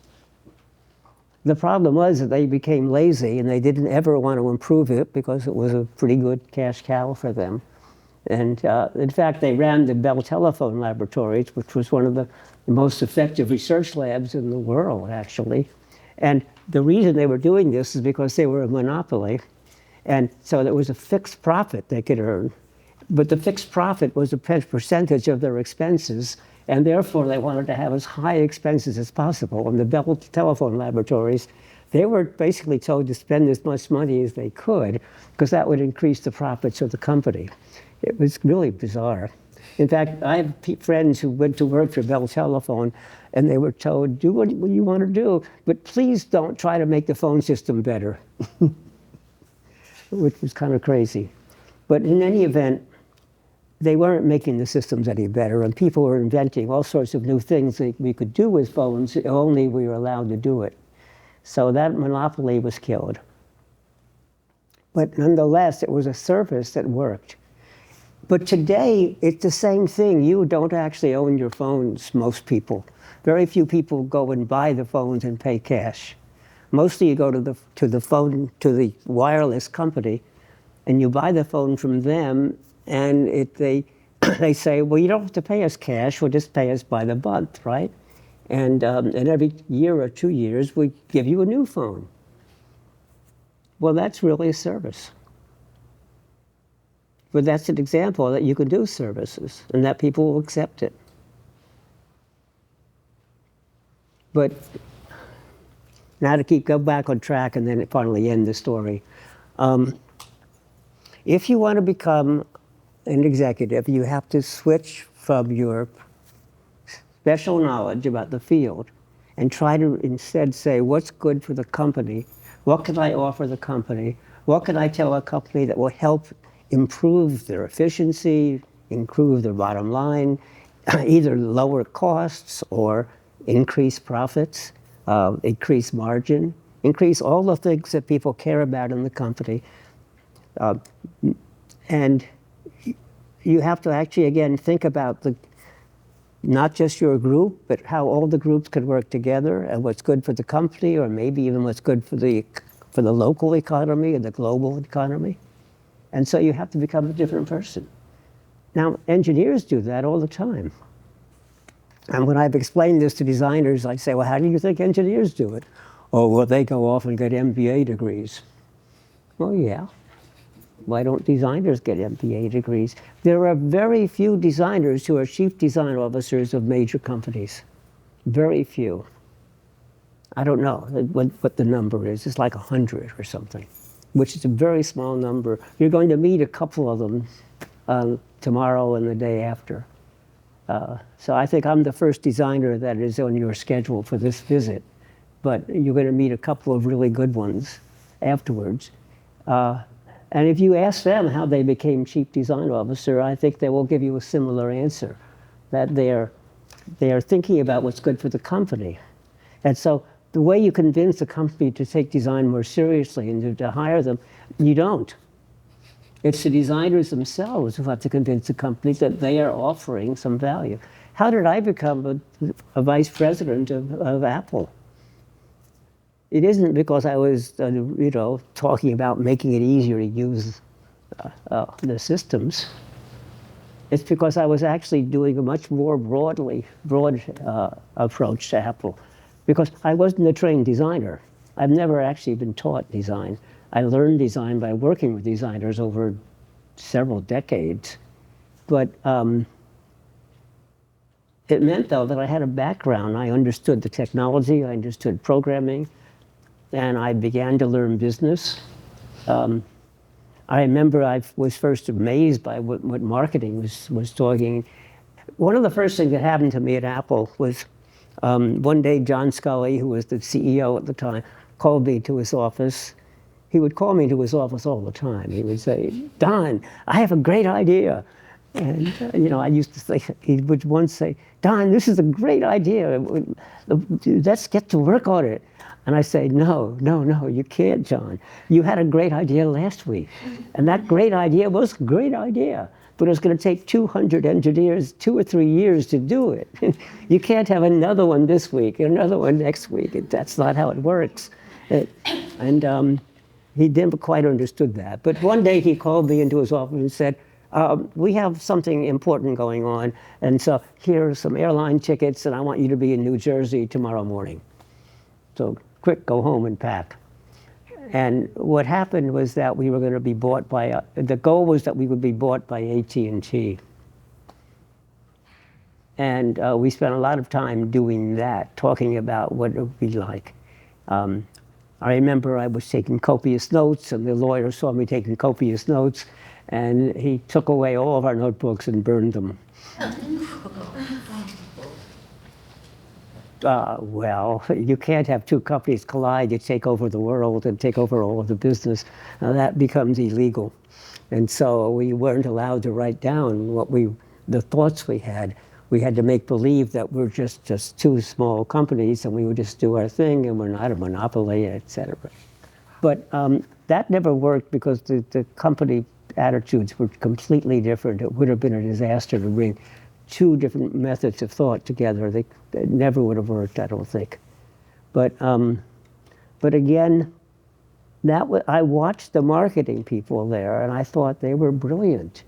The problem was that they became lazy and they didn't ever want to improve it because it was a pretty good cash cow for them. And in fact, they ran the Bell Telephone Laboratories, which was one of the most effective research labs in the world, actually. And the reason they were doing this is because they were a monopoly. And so there was a fixed profit they could earn. But the fixed profit was a percentage of their expenses, and therefore they wanted to have as high expenses as possible. And the Bell Telephone Laboratories, they were basically told to spend as much money as they could, because that would increase the profits of the company. It was really bizarre. In fact, I have friends who went to work for Bell Telephone, and they were told, do what you want to do, but please don't try to make the phone system better, which was kind of crazy. But in any event, they weren't making the systems any better, and people were inventing all sorts of new things that we could do with phones if only we were allowed to do it. So that monopoly was killed. But nonetheless, it was a service that worked. But today, it's the same thing. You don't actually own your phones, most people. Very few people go and buy the phones and pay cash. Mostly you go to the wireless company, and you buy the phone from them, and they say, well, you don't have to pay us cash, we'll just pay us by the month, right? And every year or 2 years, we give you a new phone. Well, that's really a service. But that's an example that you can do services and that people will accept it. But now to go back on track and then finally end the story. If you want to become an executive, you have to switch from your special knowledge about the field and try to instead say, what's good for the company? What can I offer the company? What can I tell a company that will help improve their efficiency, improve their bottom line, either lower costs or increase profits, increase margin, increase all the things that people care about in the company. And you have to actually, again, think about not just your group, but how all the groups could work together and what's good for the company, or maybe even what's good for the local economy and the global economy. And so you have to become a different person. Now, engineers do that all the time. And when I've explained this to designers, I say, well, how do you think engineers do it? Oh, well, they go off and get MBA degrees. Well, yeah. Why don't designers get MBA degrees? There are very few designers who are chief design officers of major companies. Very few. I don't know what the number is. It's like 100 or something, which is a very small number. You're going to meet a couple of them tomorrow and the day after. So I think I'm the first designer that is on your schedule for this visit, but you're going to meet a couple of really good ones afterwards. And if you ask them how they became chief design officer, I think they will give you a similar answer, that they are thinking about what's good for the company. And so the way you convince a company to take design more seriously and to hire them, you don't. It's the designers themselves who have to convince the company that they are offering some value. How did I become a vice president of Apple? It isn't because I was, talking about making it easier to use the systems. It's because I was actually doing a much more broad approach to Apple. Because I wasn't a trained designer. I've never actually been taught design. I learned design by working with designers over several decades. But it meant, though, that I had a background. I understood the technology, I understood programming, and I began to learn business. I remember I was first amazed by what marketing was talking. One of the first things that happened to me at Apple was one day John Scully, who was the CEO at the time, called me to his office. He would call me to his office all the time. He would say, Don, I have a great idea. And, I used to say, he would once say, Don, this is a great idea. Let's get to work on it. And I say, no, you can't, John. You had a great idea last week. And that great idea was a great idea. But it's going to take 200 engineers 2 or 3 years to do it. You can't have another one this week, another one next week. That's not how it works. And he never quite understood that. But one day he called me into his office and said, we have something important going on. And so here are some airline tickets, and I want you to be in New Jersey tomorrow morning. So quick, go home and pack. And what happened was that we were going to be bought by, the goal was that we would be bought by AT&T. And we spent a lot of time doing that, talking about what it would be like. I remember I was taking copious notes, and the lawyer saw me taking copious notes, and he took away all of our notebooks and burned them. Well, you can't have two companies collide to take over the world and take over all of the business. That becomes illegal. And so we weren't allowed to write down the thoughts we had. We had to make believe that we're just two small companies and we would just do our thing and we're not a monopoly, et cetera. But that never worked because the company attitudes were completely different. It would have been a disaster to bring two different methods of thought together. They never would have worked, I don't think. But again, I watched the marketing people there, and I thought they were brilliant,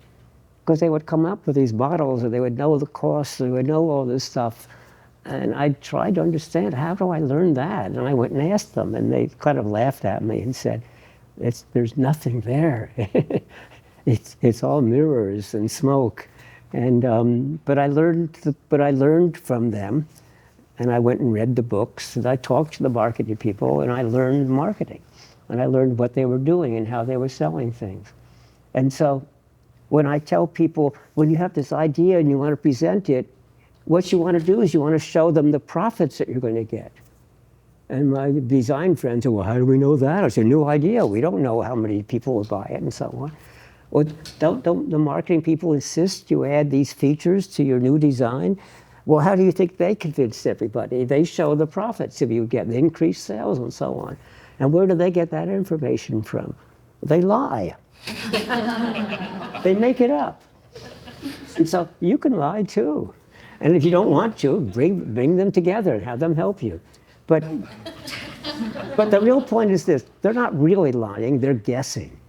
because they would come up with these models, and they would know the costs, they would know all this stuff. And I tried to understand, how do I learn that? And I went and asked them, and they kind of laughed at me and said, there's nothing there. It's all mirrors and smoke. And but I learned from them, and I went and read the books, and I talked to the marketing people, and I learned marketing, and I learned what they were doing and how they were selling things. And so when I tell people, when you have this idea and you want to present it, what you want to do is you want to show them the profits that you're going to get. And my design friends said, well, how do we know that? It's a new idea. We don't know how many people will buy it and so on. Well, don't the marketing people insist you add these features to your new design? Well, how do you think they convince everybody? They show the profits if you get the increased sales and so on. And where do they get that information from? They lie. They make it up. And so you can lie too. And if you don't want to, bring them together and have them help you. But the real point is this: they're not really lying, they're guessing.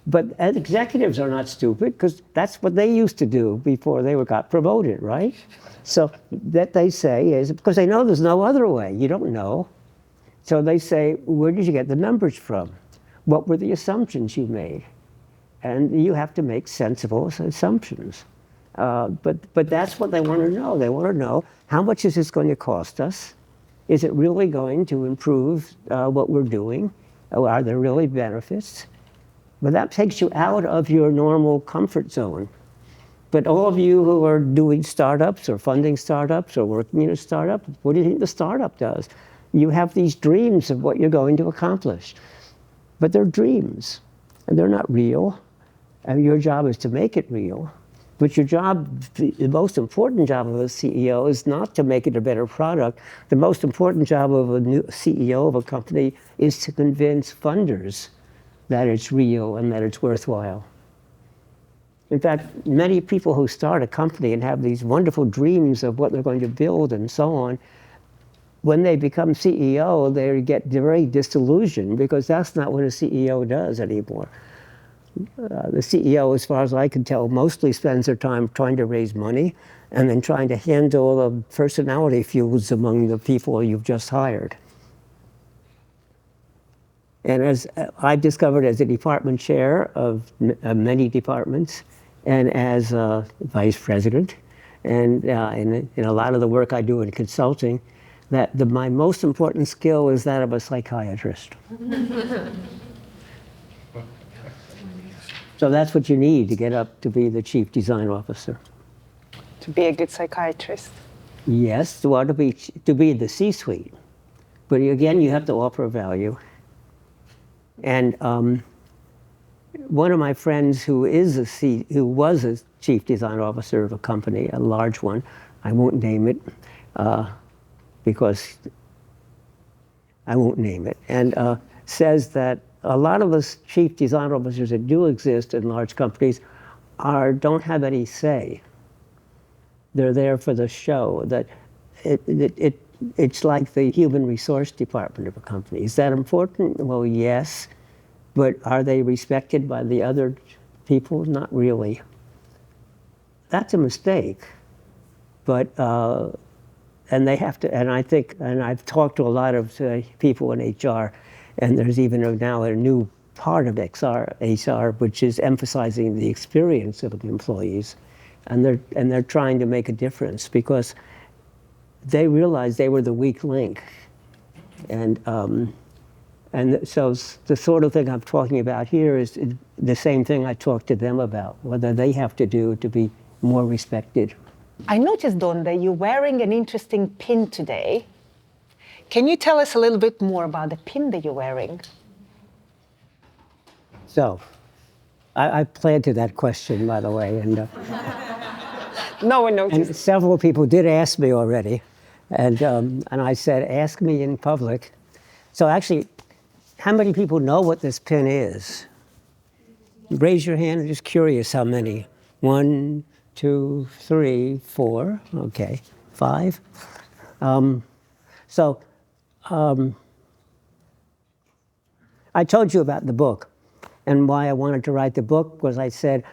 But executives are not stupid, because that's what they used to do before they got promoted, right? So that they say is, because they know there's no other way, you don't know. So they say, where did you get the numbers from? What were the assumptions you made? And you have to make sensible assumptions. But that's what they want to know. They want to know, how much is this going to cost us? Is it really going to improve what we're doing? Are there really benefits? But that takes you out of your normal comfort zone. But all of you who are doing startups or funding startups or working in a startup, what do you think the startup does? You have these dreams of what you're going to accomplish. But they're dreams, and they're not real. And your job is to make it real. But your job, the most important job of a CEO is not to make it a better product. The most important job of a new CEO of a company is to convince funders that it's real and that it's worthwhile. In fact, many people who start a company and have these wonderful dreams of what they're going to build and so on, when they become CEO, they get very disillusioned, because that's not what a CEO does anymore. The CEO, as far as I can tell, mostly spends their time trying to raise money and then trying to handle the personality feuds among the people you've just hired. And as I've discovered, as a department chair of many departments, and as vice president, and in a lot of the work I do in consulting, that my most important skill is that of a psychiatrist. So that's what you need to get up to be the chief design officer.
To be a good psychiatrist.
Yes, well, to be the C-suite. But again, you have to offer value. And one of my friends who was a chief design officer of a company, a large one, I won't name it, because I won't name it, and says that a lot of the chief design officers that do exist in large companies don't have any say. They're there for the show. That it's like the human resource department of a company. Is that important? Well, yes. But are they respected by the other people? Not really. That's a mistake. But, and they have to, and I think, and I've talked to a lot of people in HR, and there's even now a new part of HR, which is emphasizing the experience of the employees. And they're trying to make a difference, because they realized they were the weak link. And so the sort of thing I'm talking about here is the same thing I talk to them about, whether they have to do to be more respected.
I noticed, Don, that you're wearing an interesting pin today. Can you tell us a little bit more about the pin that you're wearing?
So, I planted that question, by the way, and
No one noticed.
and several people did ask me already, and I said, ask me in public. So actually, how many people know what this pin is? Raise your hand. I'm just curious how many. 1, 2, 3, 4. Okay, 5. I told you about the book, and why I wanted to write the book was I said,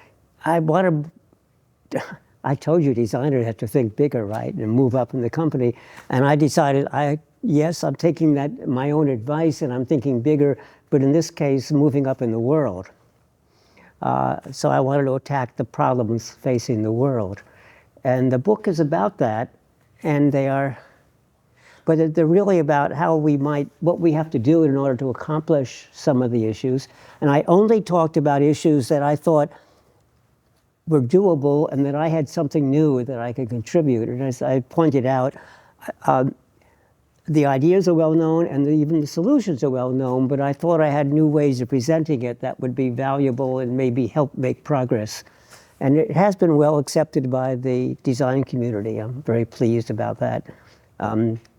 I told you designers have to think bigger, right, and move up in the company. And I decided, yes, I'm taking that my own advice, and I'm thinking bigger, but in this case, moving up in the world. So I wanted to attack the problems facing the world. And the book is about that, and but they're really about what we have to do in order to accomplish some of the issues. And I only talked about issues that I thought were doable and that I had something new that I could contribute. And as I pointed out, the ideas are well known and even the solutions are well known, but I thought I had new ways of presenting it that would be valuable and maybe help make progress. And it has been well accepted by the design community. I'm very pleased about that.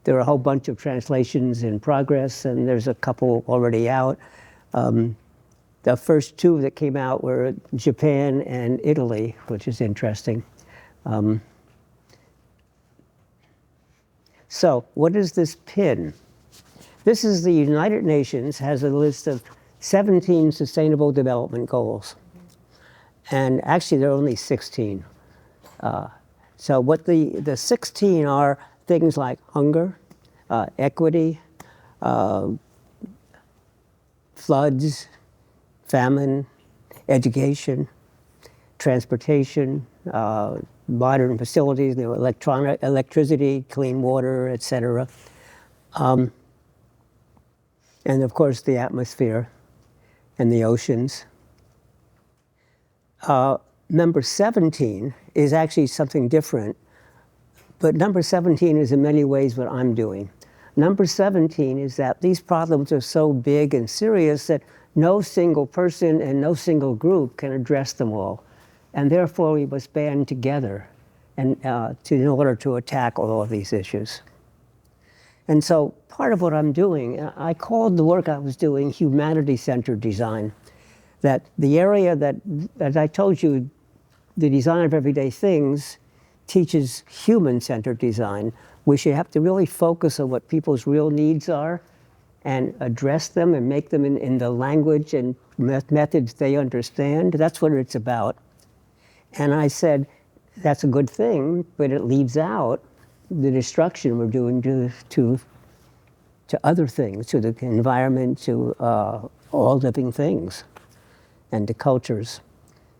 There are a whole bunch of translations in progress, and there's a couple already out. The first 2 that came out were Japan and Italy, which is interesting. So what is this pin? This is the United Nations has a list of 17 Sustainable Development Goals. And actually, there are only 16. So what the 16 are things like hunger, equity, floods, famine, education, transportation, modern facilities, electricity, clean water, etc. And of course, the atmosphere and the oceans. Number 17 is actually something different, but number 17 is in many ways what I'm doing. Number 17 is that these problems are so big and serious that no single person and no single group can address them all. And therefore, we must band together in order to attack all of these issues. And so part of what I'm doing, I called the work I was doing humanity-centered design. That the area that, as I told you, the design of everyday things teaches human-centered design. We should have to really focus on what people's real needs are and address them and make them in the language and methods they understand. That's what it's about. And I said, that's a good thing, but it leaves out the destruction we're doing to other things, to the environment, to all living things, and to cultures.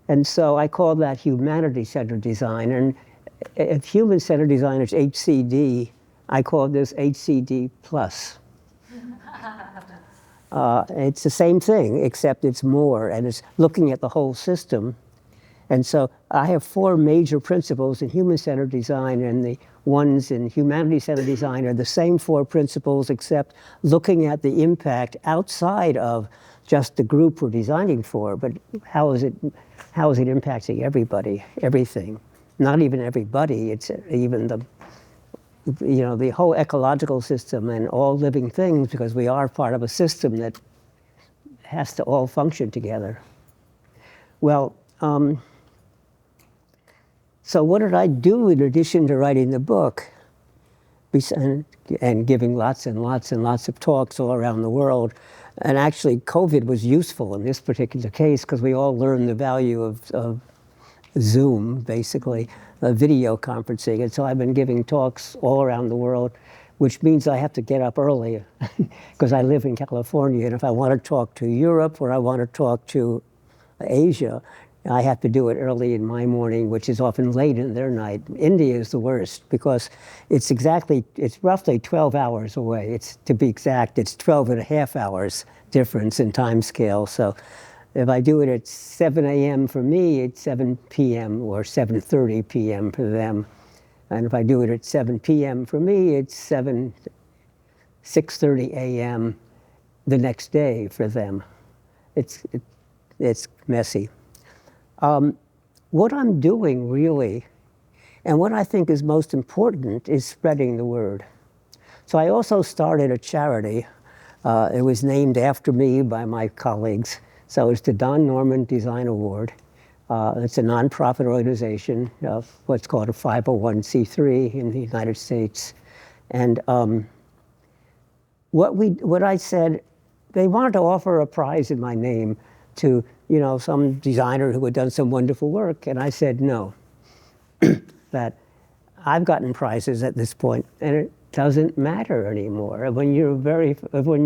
And so I call that humanity-centered design. And if human-centered design is HCD, I call this HCD plus. It's the same thing, except it's more, and it's looking at the whole system. And so I have 4 major principles in human-centered design, and the ones in humanity-centered design are the same 4 principles, except looking at the impact outside of just the group we're designing for, but how is it impacting everybody, everything? Not even everybody, it's even the whole ecological system and all living things, because we are part of a system that has to all function together. Well, so what did I do in addition to writing the book and giving lots and lots and lots of talks all around the world? And actually, COVID was useful in this particular case because we all learned the value of Zoom, basically, video conferencing. And so I've been giving talks all around the world, which means I have to get up early because I live in California. And if I want to talk to Europe or I want to talk to Asia, I have to do it early in my morning, which is often late in their night. India is the worst because it's roughly 12 hours away. To be exact, it's 12 and a half hours difference in time scale. So if I do it at 7 a.m. for me, it's 7 p.m. or 7:30 p.m. for them. And if I do it at 7 p.m. for me, it's 6:30 a.m. the next day for them. It's messy. What I'm doing really, and what I think is most important, is spreading the word. So I also started a charity. It was named after me by my colleagues. So it's the Don Norman Design Award. It's a nonprofit organization, what's called a 501c3 in the United States. And what I said, they wanted to offer a prize in my name to, some designer who had done some wonderful work, and I said no. That I've gotten prizes at this point, and it doesn't matter anymore. When you're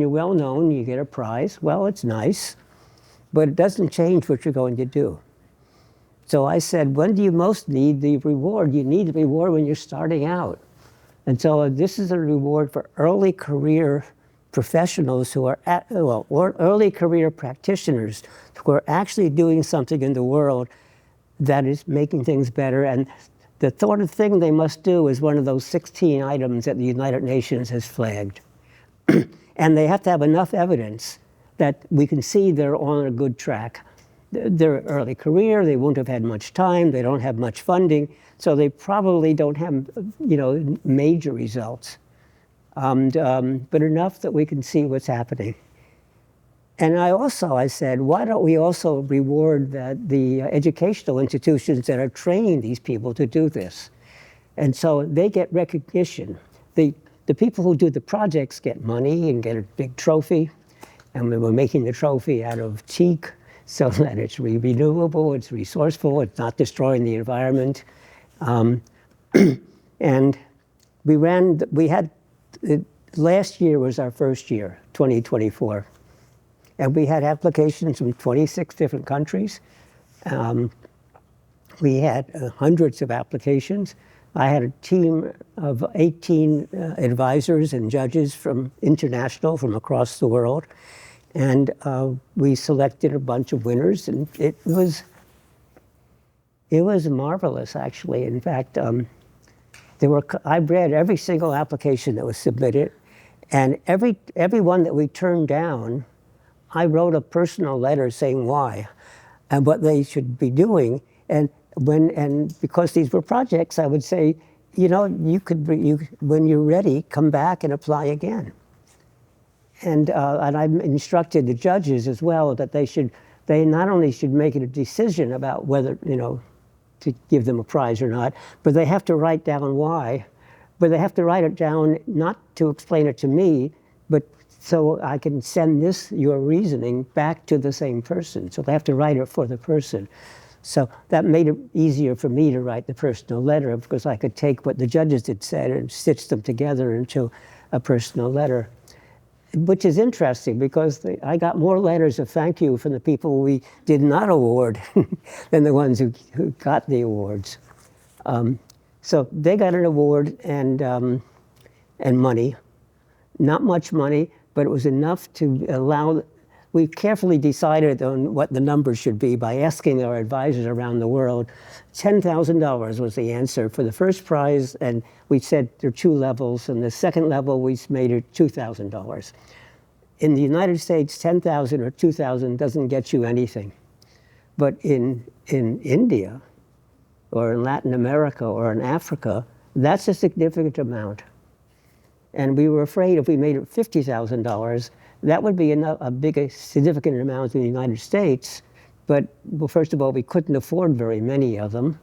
well known, you get a prize. Well, it's nice, but it doesn't change what you're going to do. So I said, when do you most need the reward? You need the reward when you're starting out. And so this is a reward for early career professionals who are or early career practitioners who are actually doing something in the world that is making things better. And the sort of thing they must do is one of those 16 items that the United Nations has flagged. And they have to have enough evidence that we can see they're on a good track. They're early career, they won't have had much time, they don't have much funding, so they probably don't have, major results. But enough that we can see what's happening. And I said, why don't we also reward the educational institutions that are training these people to do this? And so they get recognition. The people who do the projects get money and get a big trophy. And we were making the trophy out of teak so that it's renewable, it's resourceful, it's not destroying the environment. And last year was our first year, 2024. And we had applications from 26 different countries. We had hundreds of applications. I had a team of 18 advisors and judges from across the world. And we selected a bunch of winners, and it was marvelous, actually. In fact, I read every single application that was submitted, and every one that we turned down, I wrote a personal letter saying why and what they should be doing. And because these were projects, I would say, when you're ready, come back and apply again. And I instructed the judges as well that they not only should make a decision about whether, to give them a prize or not, but they have to write down why. But they have to write it down not to explain it to me, but so I can send your reasoning back to the same person. So they have to write it for the person. So that made it easier for me to write the personal letter because I could take what the judges had said and stitch them together into a personal letter. Which is interesting because I got more letters of thank you from the people we did not award than the ones who got the awards. So they got an award and money, not much money, but it was enough to allow. We carefully decided on what the numbers should be by asking our advisors around the world. $10,000 was the answer for the first prize, and we said there are two levels, and the second level we made it $2,000. In the United States, $10,000 or $2,000 doesn't get you anything. But in India, or in Latin America, or in Africa, that's a significant amount. And we were afraid if we made it $50,000, that would be a significant amount in the United States, but first of all, we couldn't afford very many of them,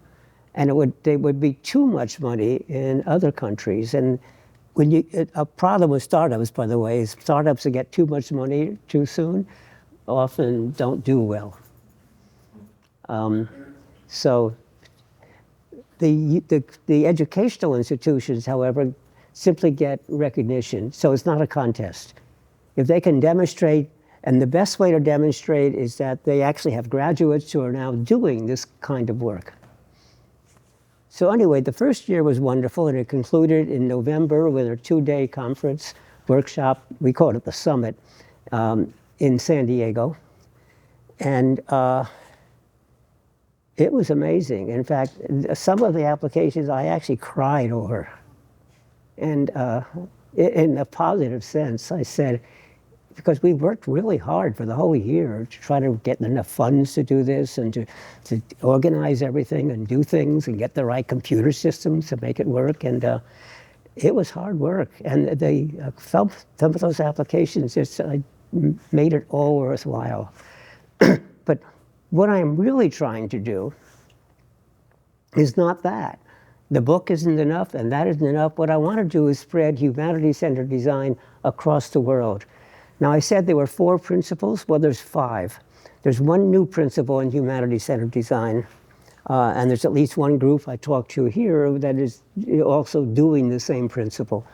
and they would be too much money in other countries. And a problem with startups, by the way, is startups that get too much money too soon often don't do well. So the educational institutions, however, simply get recognition. So it's not a contest. If they can demonstrate, and the best way to demonstrate is that they actually have graduates who are now doing this kind of work. So anyway, the first year was wonderful, and it concluded in November with a 2-day conference workshop. We called it the Summit in San Diego. And It was amazing. In fact, some of the applications I actually cried over. And in a positive sense, I said, because we worked really hard for the whole year to try to get enough funds to do this and to organize everything and do things and get the right computer systems to make it work. And it was hard work. And some of those applications just made it all worthwhile. But what I'm really trying to do is not that. The book isn't enough, and that isn't enough. What I want to do is spread humanity-centered design across the world. Now, I said there were 4 principles. Well, there's 5. There's one new principle in humanity-centered design, and there's at least one group I talked to here that is also doing the same principle.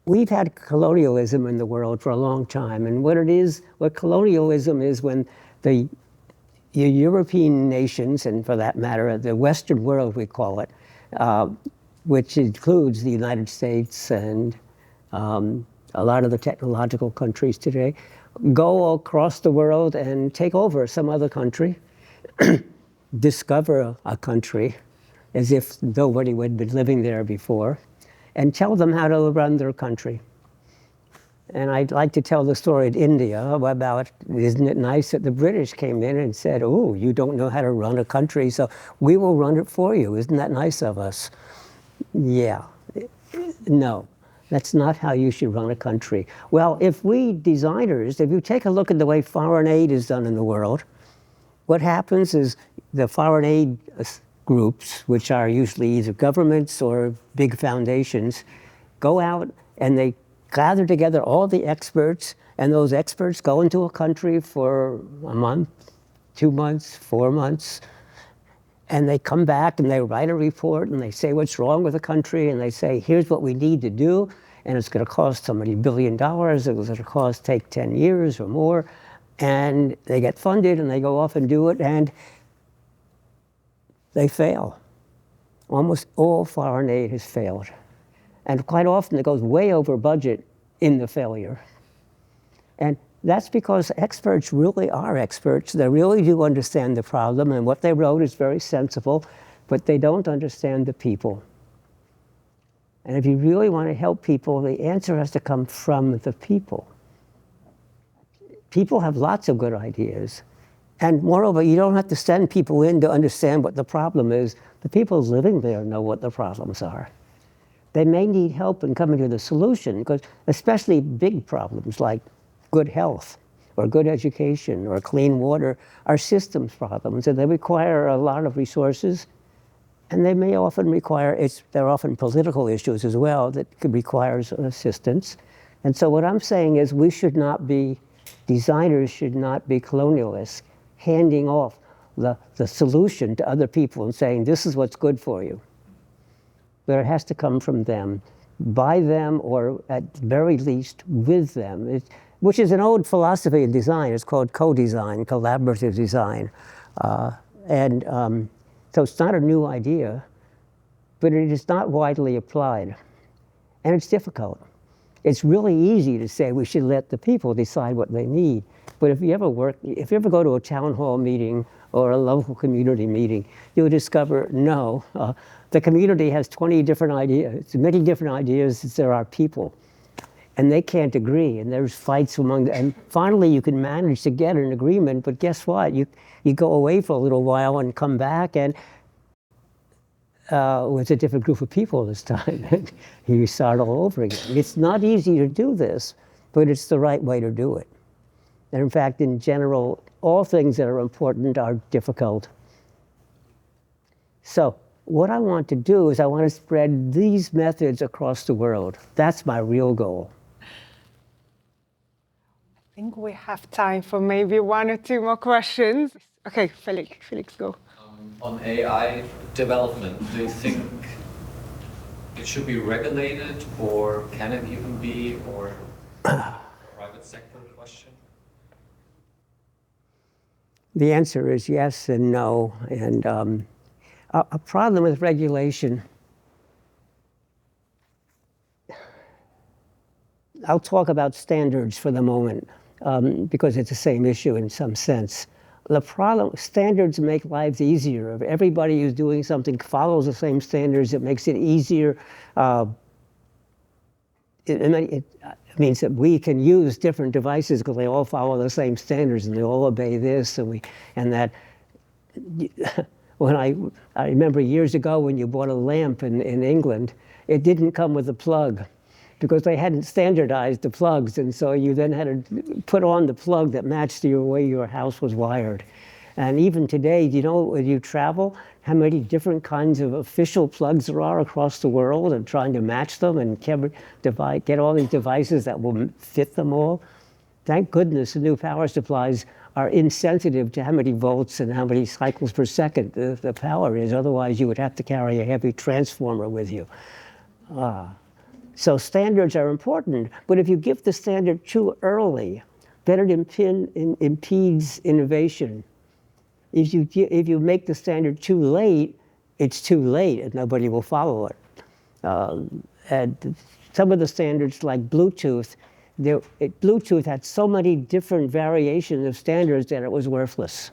We've had colonialism in the world for a long time, and what colonialism is when the European nations, and for that matter, the Western world, we call it, which includes the United States and a lot of the technological countries today, go across the world and take over some other country, discover a country as if nobody had been living there before, and tell them how to run their country. And I'd like to tell the story in India about, isn't it nice that the British came in and said, oh, you don't know how to run a country, so we will run it for you. Isn't that nice of us? Yeah. No, that's not how you should run a country. Well, if we designers, if you take a look at the way foreign aid is done in the world, what happens is the foreign aid groups, which are usually either governments or big foundations, go out and they gather together all the experts, and those experts go into a country for a month, 2 months, 4 months, and they come back and they write a report and they say what's wrong with the country, and they say, here's what we need to do, and it's going to cost so many $1 billion, it's going to take 10 years or more, and they get funded and they go off and do it, and they fail. Almost all foreign aid has failed. And quite often it goes way over budget in the failure. And that's because experts really are experts. They really do understand the problem, and what they wrote is very sensible, but they don't understand the people. And if you really want to help people, the answer has to come from the people. People have lots of good ideas. And moreover, you don't have to send people in to understand what the problem is. The people living there know what the problems are. They may need help in coming to the solution, because especially big problems like good health or good education or clean water are systems problems, and they require a lot of resources, and they may often require, they're often political issues as well that could require assistance. And so what I'm saying is designers should not be colonialists, handing off the solution to other people and saying, this is what's good for you. But it has to come from them, by them, or at the very least with them, which is an old philosophy in design. It's called co-design, collaborative design. So it's not a new idea, but it is not widely applied. And it's difficult. It's really easy to say we should let the people decide what they need. But if you ever go to a town hall meeting or a local community meeting, you'll discover, no, the community has 20 different ideas, many different ideas as there are people. And they can't agree, and there's fights among them. And finally, you can manage to get an agreement, but guess what? You go away for a little while and come back, and with a different group of people this time. And you start all over again. It's not easy to do this, but it's the right way to do it. And in fact, in general, all things that are important are difficult. So what I want to do is I want to spread these methods across the world. That's my real goal.
I think we have time for maybe 1 or 2 more questions. Okay, Felix, go.
On AI development, do you think it should be regulated, or can it even be, or a private sector question?
The answer is yes and no. And a problem with regulation, I'll talk about standards for the moment, because it's the same issue in some sense. the problem, standards make lives easier. If everybody who's doing something follows the same standards, it makes it easier. It means that we can use different devices because they all follow the same standards and they all obey this, and that. When I remember years ago when you bought a lamp in England, it didn't come with a plug because they hadn't standardized the plugs, and so you then had to put on the plug that matched the way your house was wired. And even today, do you know, when you travel, how many different kinds of official plugs there are across the world, and trying to match them and get all these devices that will fit them all? Thank goodness the new power supplies are insensitive to how many volts and how many cycles per second the power is. Otherwise, you would have to carry a heavy transformer with you. So standards are important, but if you give the standard too early, then it impedes innovation. If you make the standard too late, it's too late and nobody will follow it. And some of the standards like Bluetooth, Bluetooth had so many different variations of standards that it was worthless.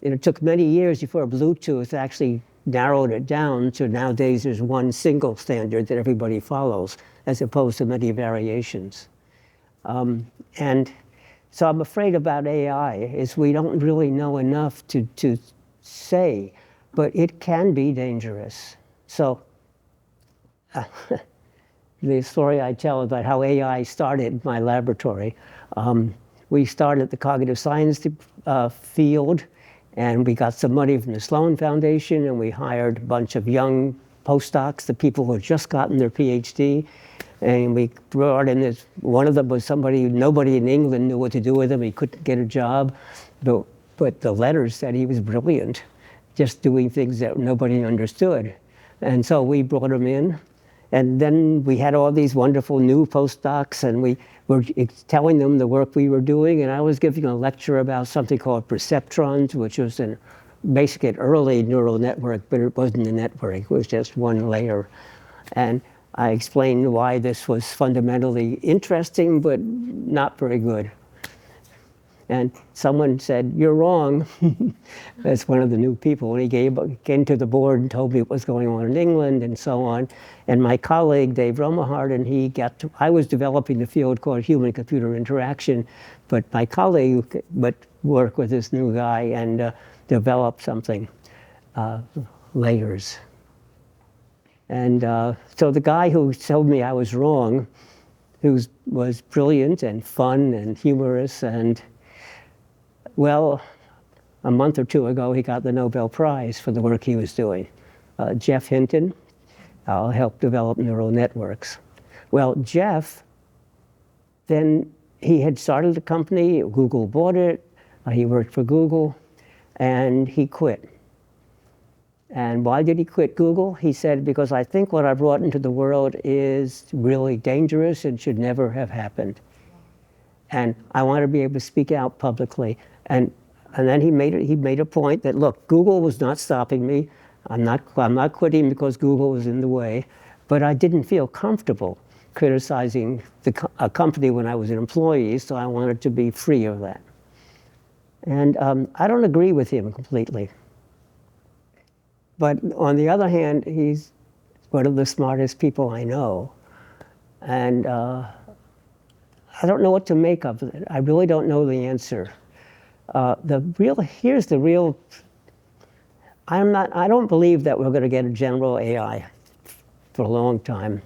And it took many years before Bluetooth actually narrowed it down to nowadays there's one single standard that everybody follows, as opposed to many variations. And so I'm afraid about AI is we don't really know enough to say, but it can be dangerous. So the story I tell about how AI started in my laboratory. We started the cognitive science field, and we got some money from the Sloan Foundation, and we hired a bunch of young postdocs, the people who had just gotten their PhD, and we brought in this, one of them was somebody, nobody in England knew what to do with him, he couldn't get a job, but the letters said he was brilliant, just doing things that nobody understood. And so we brought him in, and then we had all these wonderful new postdocs, and we were telling them the work we were doing, and I was giving a lecture about something called perceptrons, which was basically an early neural network, but it wasn't a network, it was just one layer. And I explained why this was fundamentally interesting, but not very good. And someone said, "You're wrong." That's one of the new people. And he came to the board and told me what was going on in England and so on. And my colleague, Dave Romahart, and I was developing the field called human-computer interaction, but my colleague would work with this new guy and develop something, layers. And so the guy who told me I was wrong, who was brilliant and fun and humorous, and well, a month or two ago, he got the Nobel Prize for the work he was doing. Jeff Hinton helped develop neural networks. Well, Jeff, then he had started a company, Google bought it, he worked for Google, and he quit. And why did he quit Google? He said, because I think what I brought into the world is really dangerous and should never have happened. And I want to be able to speak out publicly. And then he made a point that, look, Google was not stopping me. I'm not quitting because Google was in the way, but I didn't feel comfortable criticizing a company when I was an employee, so I wanted to be free of that. And I don't agree with him completely. But on the other hand, he's one of the smartest people I know. And I don't know what to make of it. I really don't know the answer. Here's the real, I don't believe that we're going to get a general AI for a long time.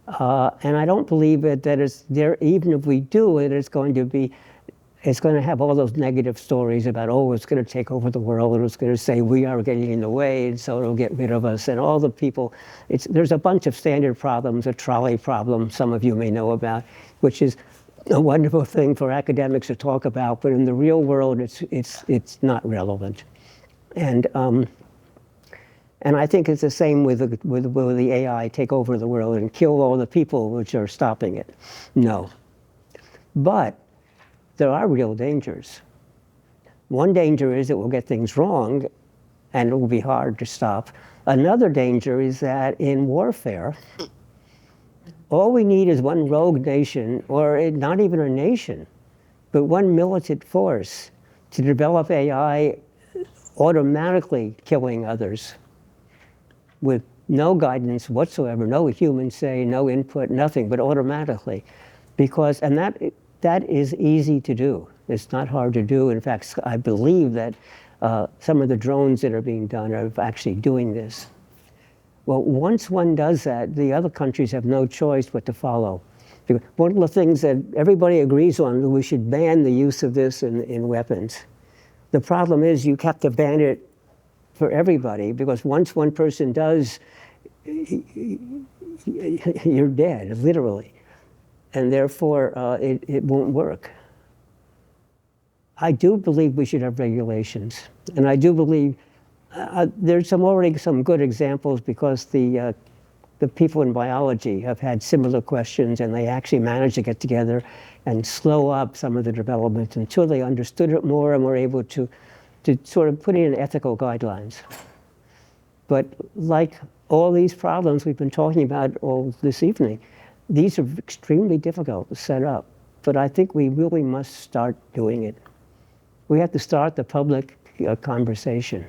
And I don't believe that it's there, even if we do it, it's going to have all those negative stories about, oh, it's going to take over the world, and it's going to say we are getting in the way, and so it'll get rid of us, and all the people. There's a bunch of standard problems, a trolley problem, some of you may know about, which is a wonderful thing for academics to talk about, but in the real world, it's not relevant. And I think it's the same with the AI take over the world and kill all the people which are stopping it. No. But there are real dangers. One danger is it will get things wrong and it will be hard to stop. Another danger is that in warfare, all we need is one rogue nation, or not even a nation, but one militant force to develop AI automatically killing others with no guidance whatsoever, no human say, no input, nothing, but automatically. Because, and that is easy to do. It's not hard to do. In fact, I believe that some of the drones that are being done are actually doing this. Well, once one does that, the other countries have no choice but to follow. One of the things that everybody agrees on, we should ban the use of this in weapons. The problem is you have to ban it for everybody, because once one person does, you're dead, literally. And therefore, it won't work. I do believe we should have regulations. And I do believe there's already some good examples, because the people in biology have had similar questions, and they actually managed to get together and slow up some of the development until they understood it more and were able to sort of put in ethical guidelines. But like all these problems we've been talking about all this evening, these are extremely difficult to set up. But I think we really must start doing it. We have to start the public conversation.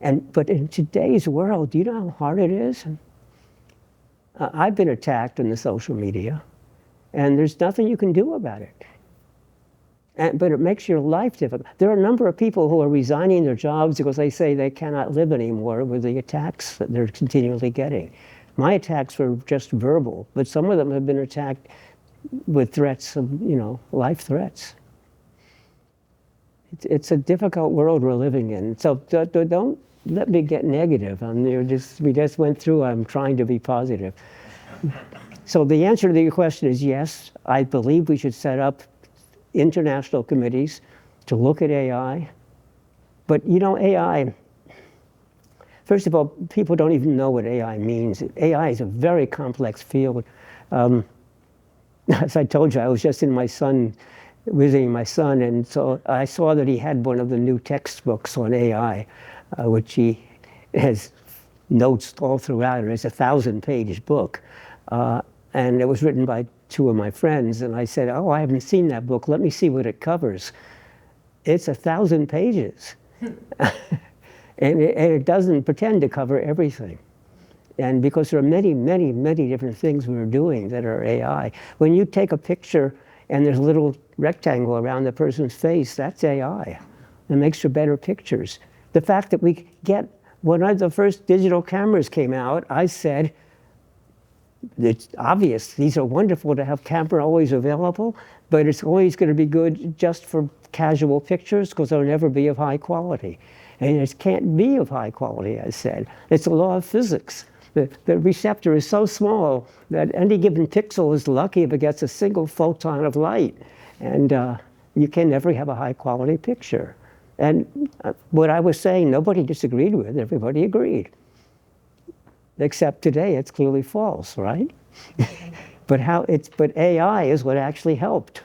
But in today's world, do you know how hard it is? I've been attacked in the social media, and there's nothing you can do about it. But it makes your life difficult. There are a number of people who are resigning their jobs because they say they cannot live anymore with the attacks that they're continually getting. My attacks were just verbal, but some of them have been attacked with threats of, life threats. It's a difficult world we're living in. So don't let me get negative. We just went through, I'm trying to be positive. So the answer to your question is yes, I believe we should set up international committees to look at AI. But AI, first of all, people don't even know what AI means. AI is a very complex field. As I told you, I was just visiting my son, and so I saw that he had one of the new textbooks on AI, which he has notes all throughout it. It's a 1,000-page book. And it was written by two of my friends, and I said, oh, I haven't seen that book. Let me see what it covers. It's 1,000 pages. And it doesn't pretend to cover everything. And because there are many, many, many different things we're doing that are AI. When you take a picture and there's a little rectangle around the person's face, that's AI. It makes for better pictures. The fact that when the first digital cameras came out, I said, it's obvious, these are wonderful to have camera always available, but it's always going to be good just for casual pictures, because they'll never be of high quality. And it can't be of high quality, I said. It's a law of physics. The receptor is so small that any given pixel is lucky if it gets a single photon of light. And you can never have a high quality picture. And what I was saying, nobody disagreed with, everybody agreed. Except today, it's clearly false, right? But AI is what actually helped.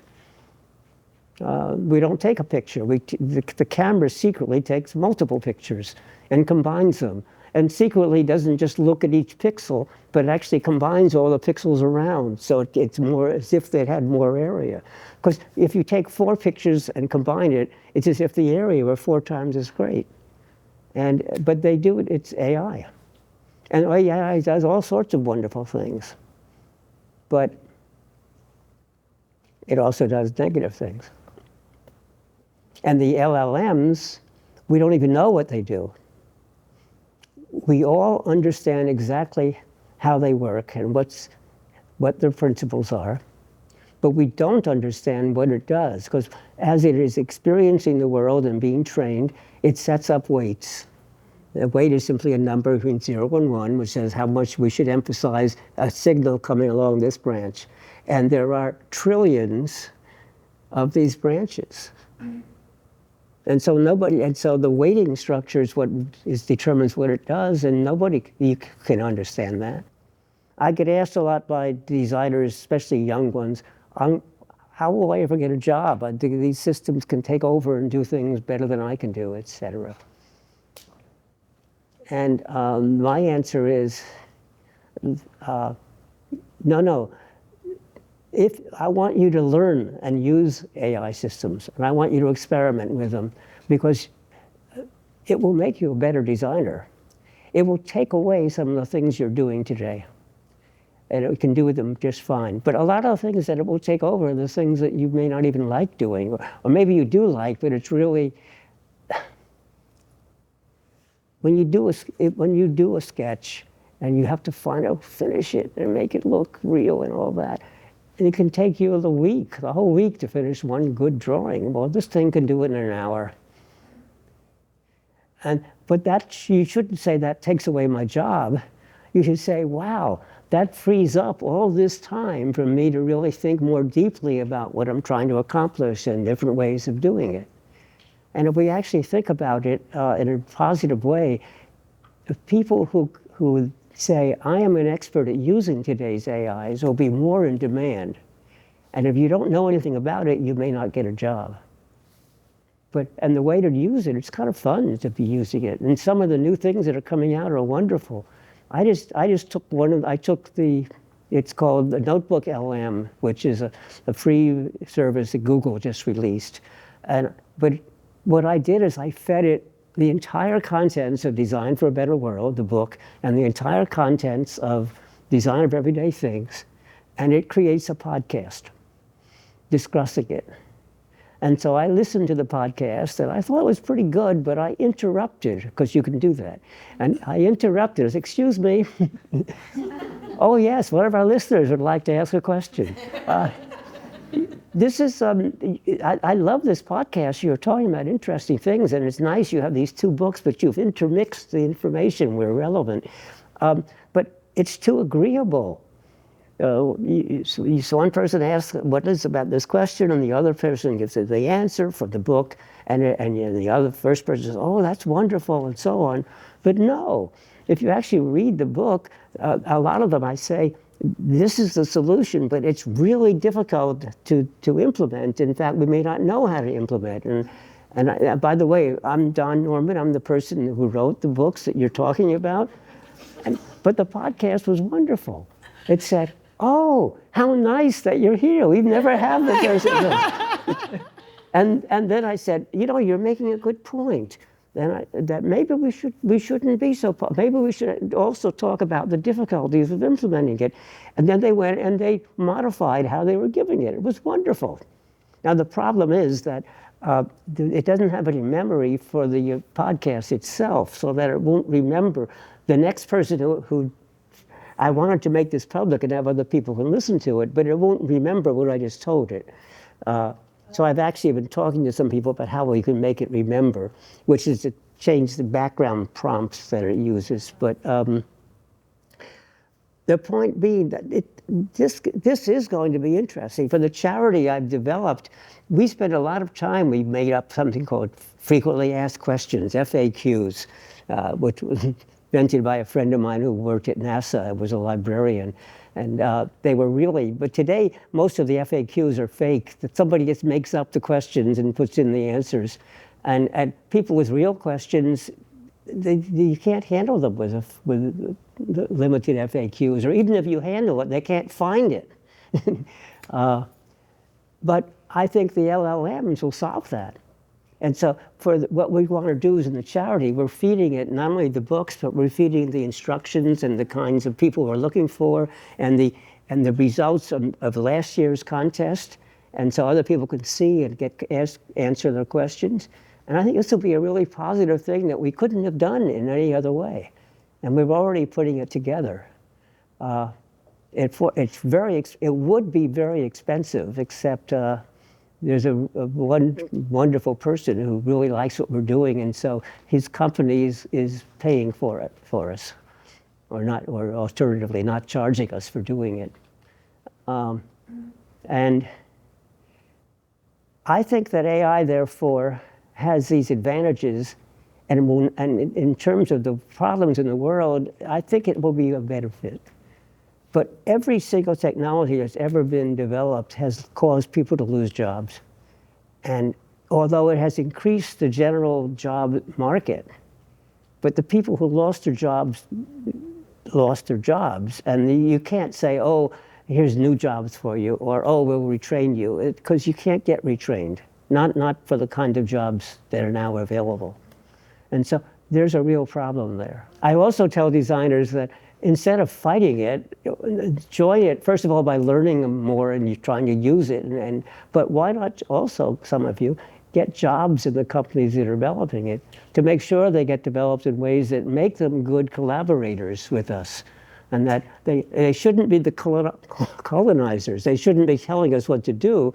We don't take a picture. The camera secretly takes multiple pictures and combines them. And secretly doesn't just look at each pixel, but actually combines all the pixels around. So it's more as if they had more area. Because if you take 4 pictures and combine it, it's as if the area were 4 times as great. But they do it, it's AI. And AI does all sorts of wonderful things. But it also does negative things. And the LLMs, we don't even know what they do. We all understand exactly how they work and what their principles are, but we don't understand what it does, because as it is experiencing the world and being trained, it sets up weights. The weight is simply a number between 0 and 1, which says how much we should emphasize a signal coming along this branch. And there are trillions of these branches. And so the weighting structure is what determines what it does, and nobody can understand that. I get asked a lot by designers, especially young ones, how will I ever get a job? These systems can take over and do things better than I can do, et cetera. And my answer is, no. if I want you to learn and use AI systems, and I want you to experiment with them, because it will make you a better designer. It will take away some of the things you're doing today, and it can do with them just fine. But a lot of the things that it will take over are the things that you may not even like doing, or maybe you do like, but it's really, when you do a sketch and you have to finish it and make it look real and all that, it can take you the whole week to finish one good drawing. Well, this thing can do it in an hour. But you shouldn't say that takes away my job. You should say, wow, that frees up all this time for me to really think more deeply about what I'm trying to accomplish and different ways of doing it. And if we actually think about it in a positive way, if people who say, I am an expert at using today's AIs will be more in demand. And if you don't know anything about it, you may not get a job. And the way to use it, it's kind of fun to be using it. And some of the new things that are coming out are wonderful. I just took it's called the Notebook LM, which is a free service that Google just released. But what I did is I fed it the entire contents of Design for a Better World, the book, and the entire contents of Design of Everyday Things, and it creates a podcast discussing it. And so I listened to the podcast, and I thought it was pretty good, but I interrupted, because you can do that. And I interrupted, I said, excuse me. Oh yes, one of our listeners would like to ask a question. This is, I love this podcast. You're talking about interesting things, and it's nice you have these two books, but you've intermixed the information where relevant. But it's too agreeable. So one person asks, what is about this question? And the other person gives the answer for the book. And the first person says, oh, that's wonderful, and so on. But no, if you actually read the book, a lot of them I say, this is the solution, but it's really difficult to implement. In fact, we may not know how to implement. And by the way, I'm Don Norman. I'm the person who wrote the books that you're talking about. But the podcast was wonderful. It said, oh, how nice that you're here. We've never had the person. And then I said, you're making a good point. That maybe we shouldn't be so. Maybe we should also talk about the difficulties of implementing it. And then they went and they modified how they were giving it. It was wonderful. Now the problem is that it doesn't have any memory for the podcast itself, so that it won't remember. The next person who I wanted to make this public and have other people who listen to it, but it won't remember what I just told it. So I've actually been talking to some people about how we can make it remember, which is to change the background prompts that it uses. But the point being that this is going to be interesting. For the charity I've developed, we spend a lot of time. We made up something called frequently asked questions, FAQs, which was invented by a friend of mine who worked at NASA. I was a librarian. And they were really, but today, most of the FAQs are fake, that somebody just makes up the questions and puts in the answers. And people with real questions, you can't handle them with the limited FAQs, or even if you handle it, they can't find it. But I think the LLMs will solve that. And so what we want to do is in the charity, we're feeding it not only the books, but we're feeding the instructions and the kinds of people we're looking for, and the results of last year's contest. And so other people can see and answer their questions. And I think this will be a really positive thing that we couldn't have done in any other way. And we're already putting it together. It would be very expensive, except there's one wonderful person who really likes what we're doing, and so his company is paying for it for us, or alternatively not charging us for doing it. And I think that AI therefore has these advantages, and in terms of the problems in the world, I think it will be a benefit. But every single technology that's ever been developed has caused people to lose jobs. And although it has increased the general job market, but the people who lost their jobs. And you can't say, oh, here's new jobs for you, or oh, we'll retrain you, because you can't get retrained, not for the kind of jobs that are now available. And so there's a real problem there. I also tell designers that instead of fighting it, enjoy it, first of all, by learning more and you're trying to use it. But why not also, some of you, get jobs in the companies that are developing it to make sure they get developed in ways that make them good collaborators with us. And that they shouldn't be the colonizers. They shouldn't be telling us what to do.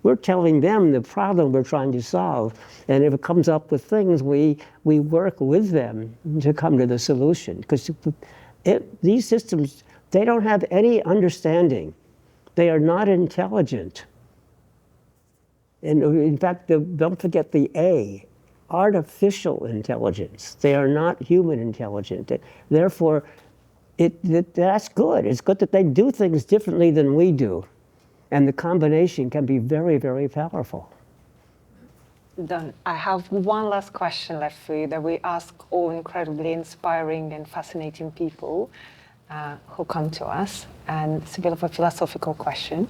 We're telling them the problem we're trying to solve. And if it comes up with things, we work with them to come to the solution. Because these systems, they don't have any understanding. They are not intelligent. And in fact, don't forget the A, artificial intelligence. They are not human intelligent. Therefore, that's good. It's good that they do things differently than we do. And the combination can be very, very powerful.
Done. I have one last question left for you that we ask all incredibly inspiring and fascinating people who come to us. And it's a bit of a philosophical question,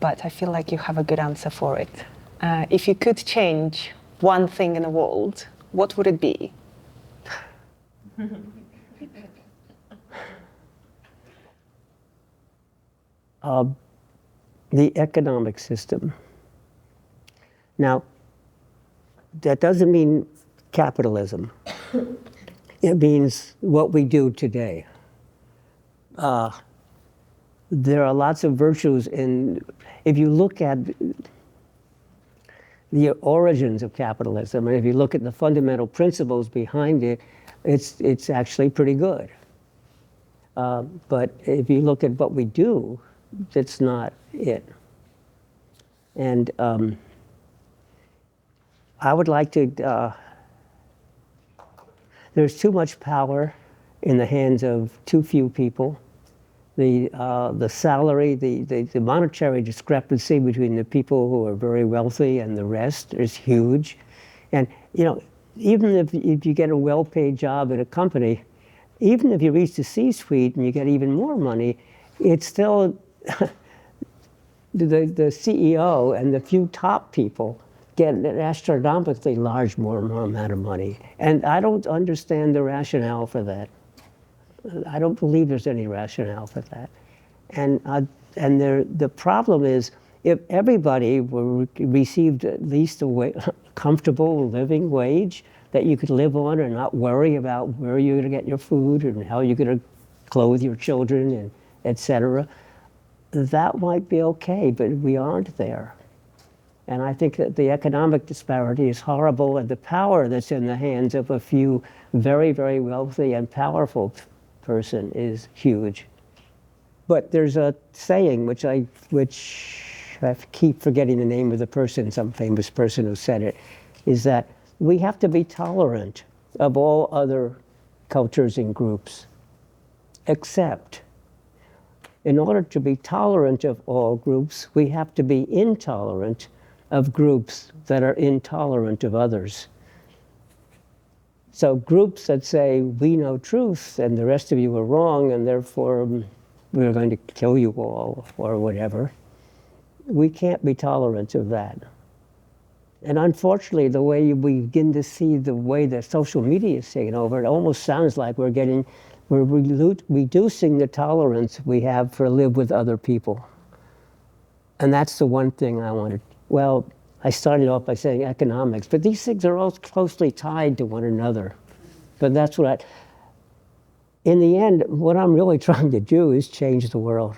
but I feel like you have a good answer for it. If you could change one thing in the world, what would it be?
The economic system. Now, that doesn't mean capitalism. It means what we do today. There are lots of virtues in, if you look at the origins of capitalism, and if you look at the fundamental principles behind it, it's actually pretty good. But if you look at what we do, that's not it. And I would like to, there's too much power in the hands of too few people. The salary, the monetary discrepancy between the people who are very wealthy and the rest is huge. And even if you get a well-paid job at a company, even if you reach the C-suite and you get even more money, it's still the CEO and the few top people get an astronomically large more amount of money. And I don't understand the rationale for that. I don't believe there's any rationale for that. And the problem is, if everybody received at least a comfortable living wage that you could live on and not worry about where you're going to get your food and how you're going to clothe your children, and et cetera, that might be okay, but we aren't there. And I think that the economic disparity is horrible, and the power that's in the hands of a few very, very wealthy and powerful person is huge. But there's a saying, which I keep forgetting the name of the person, some famous person who said it, is that we have to be tolerant of all other cultures and groups, except in order to be tolerant of all groups, we have to be intolerant of groups that are intolerant of others. So groups that say, we know truth and the rest of you are wrong and therefore we're going to kill you all or whatever, we can't be tolerant of that. And unfortunately, the way we begin to see the way that social media is taking over, it almost sounds like we're reducing the tolerance we have for live with other people. And that's the one thing I wanted. Well, I started off by saying economics, but these things are all closely tied to one another. But that's what in the end, what I'm really trying to do is change the world.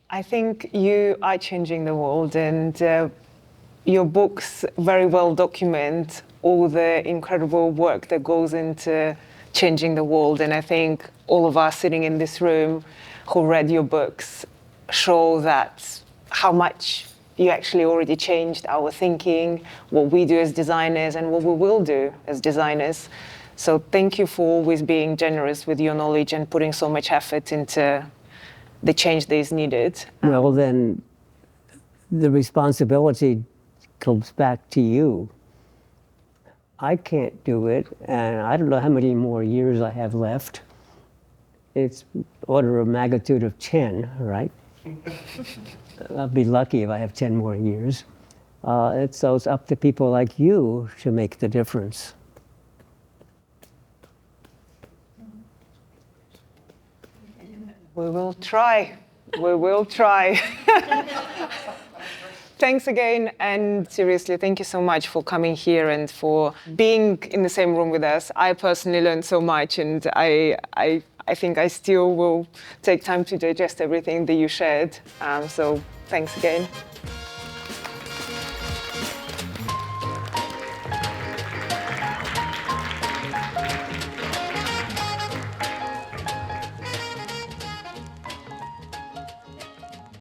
I think you are changing the world, and your books very well document all the incredible work that goes into changing the world. And I think all of us sitting in this room who read your books show that how much you actually already changed our thinking, what we do as designers and what we will do as designers. So thank you for always being generous with your knowledge and putting so much effort into the change that is needed.
Well, then the responsibility comes back to you. I can't do it, and I don't know how many more years I have left. it's order of magnitude of 10, right? I'll be lucky if I have 10 more years. So it's up to people like you to make the difference.
We will try. We will try. Thanks again, and seriously, thank you so much for coming here and for being in the same room with us. I personally learned so much, and I think I still will take time to digest everything that you shared. So thanks again.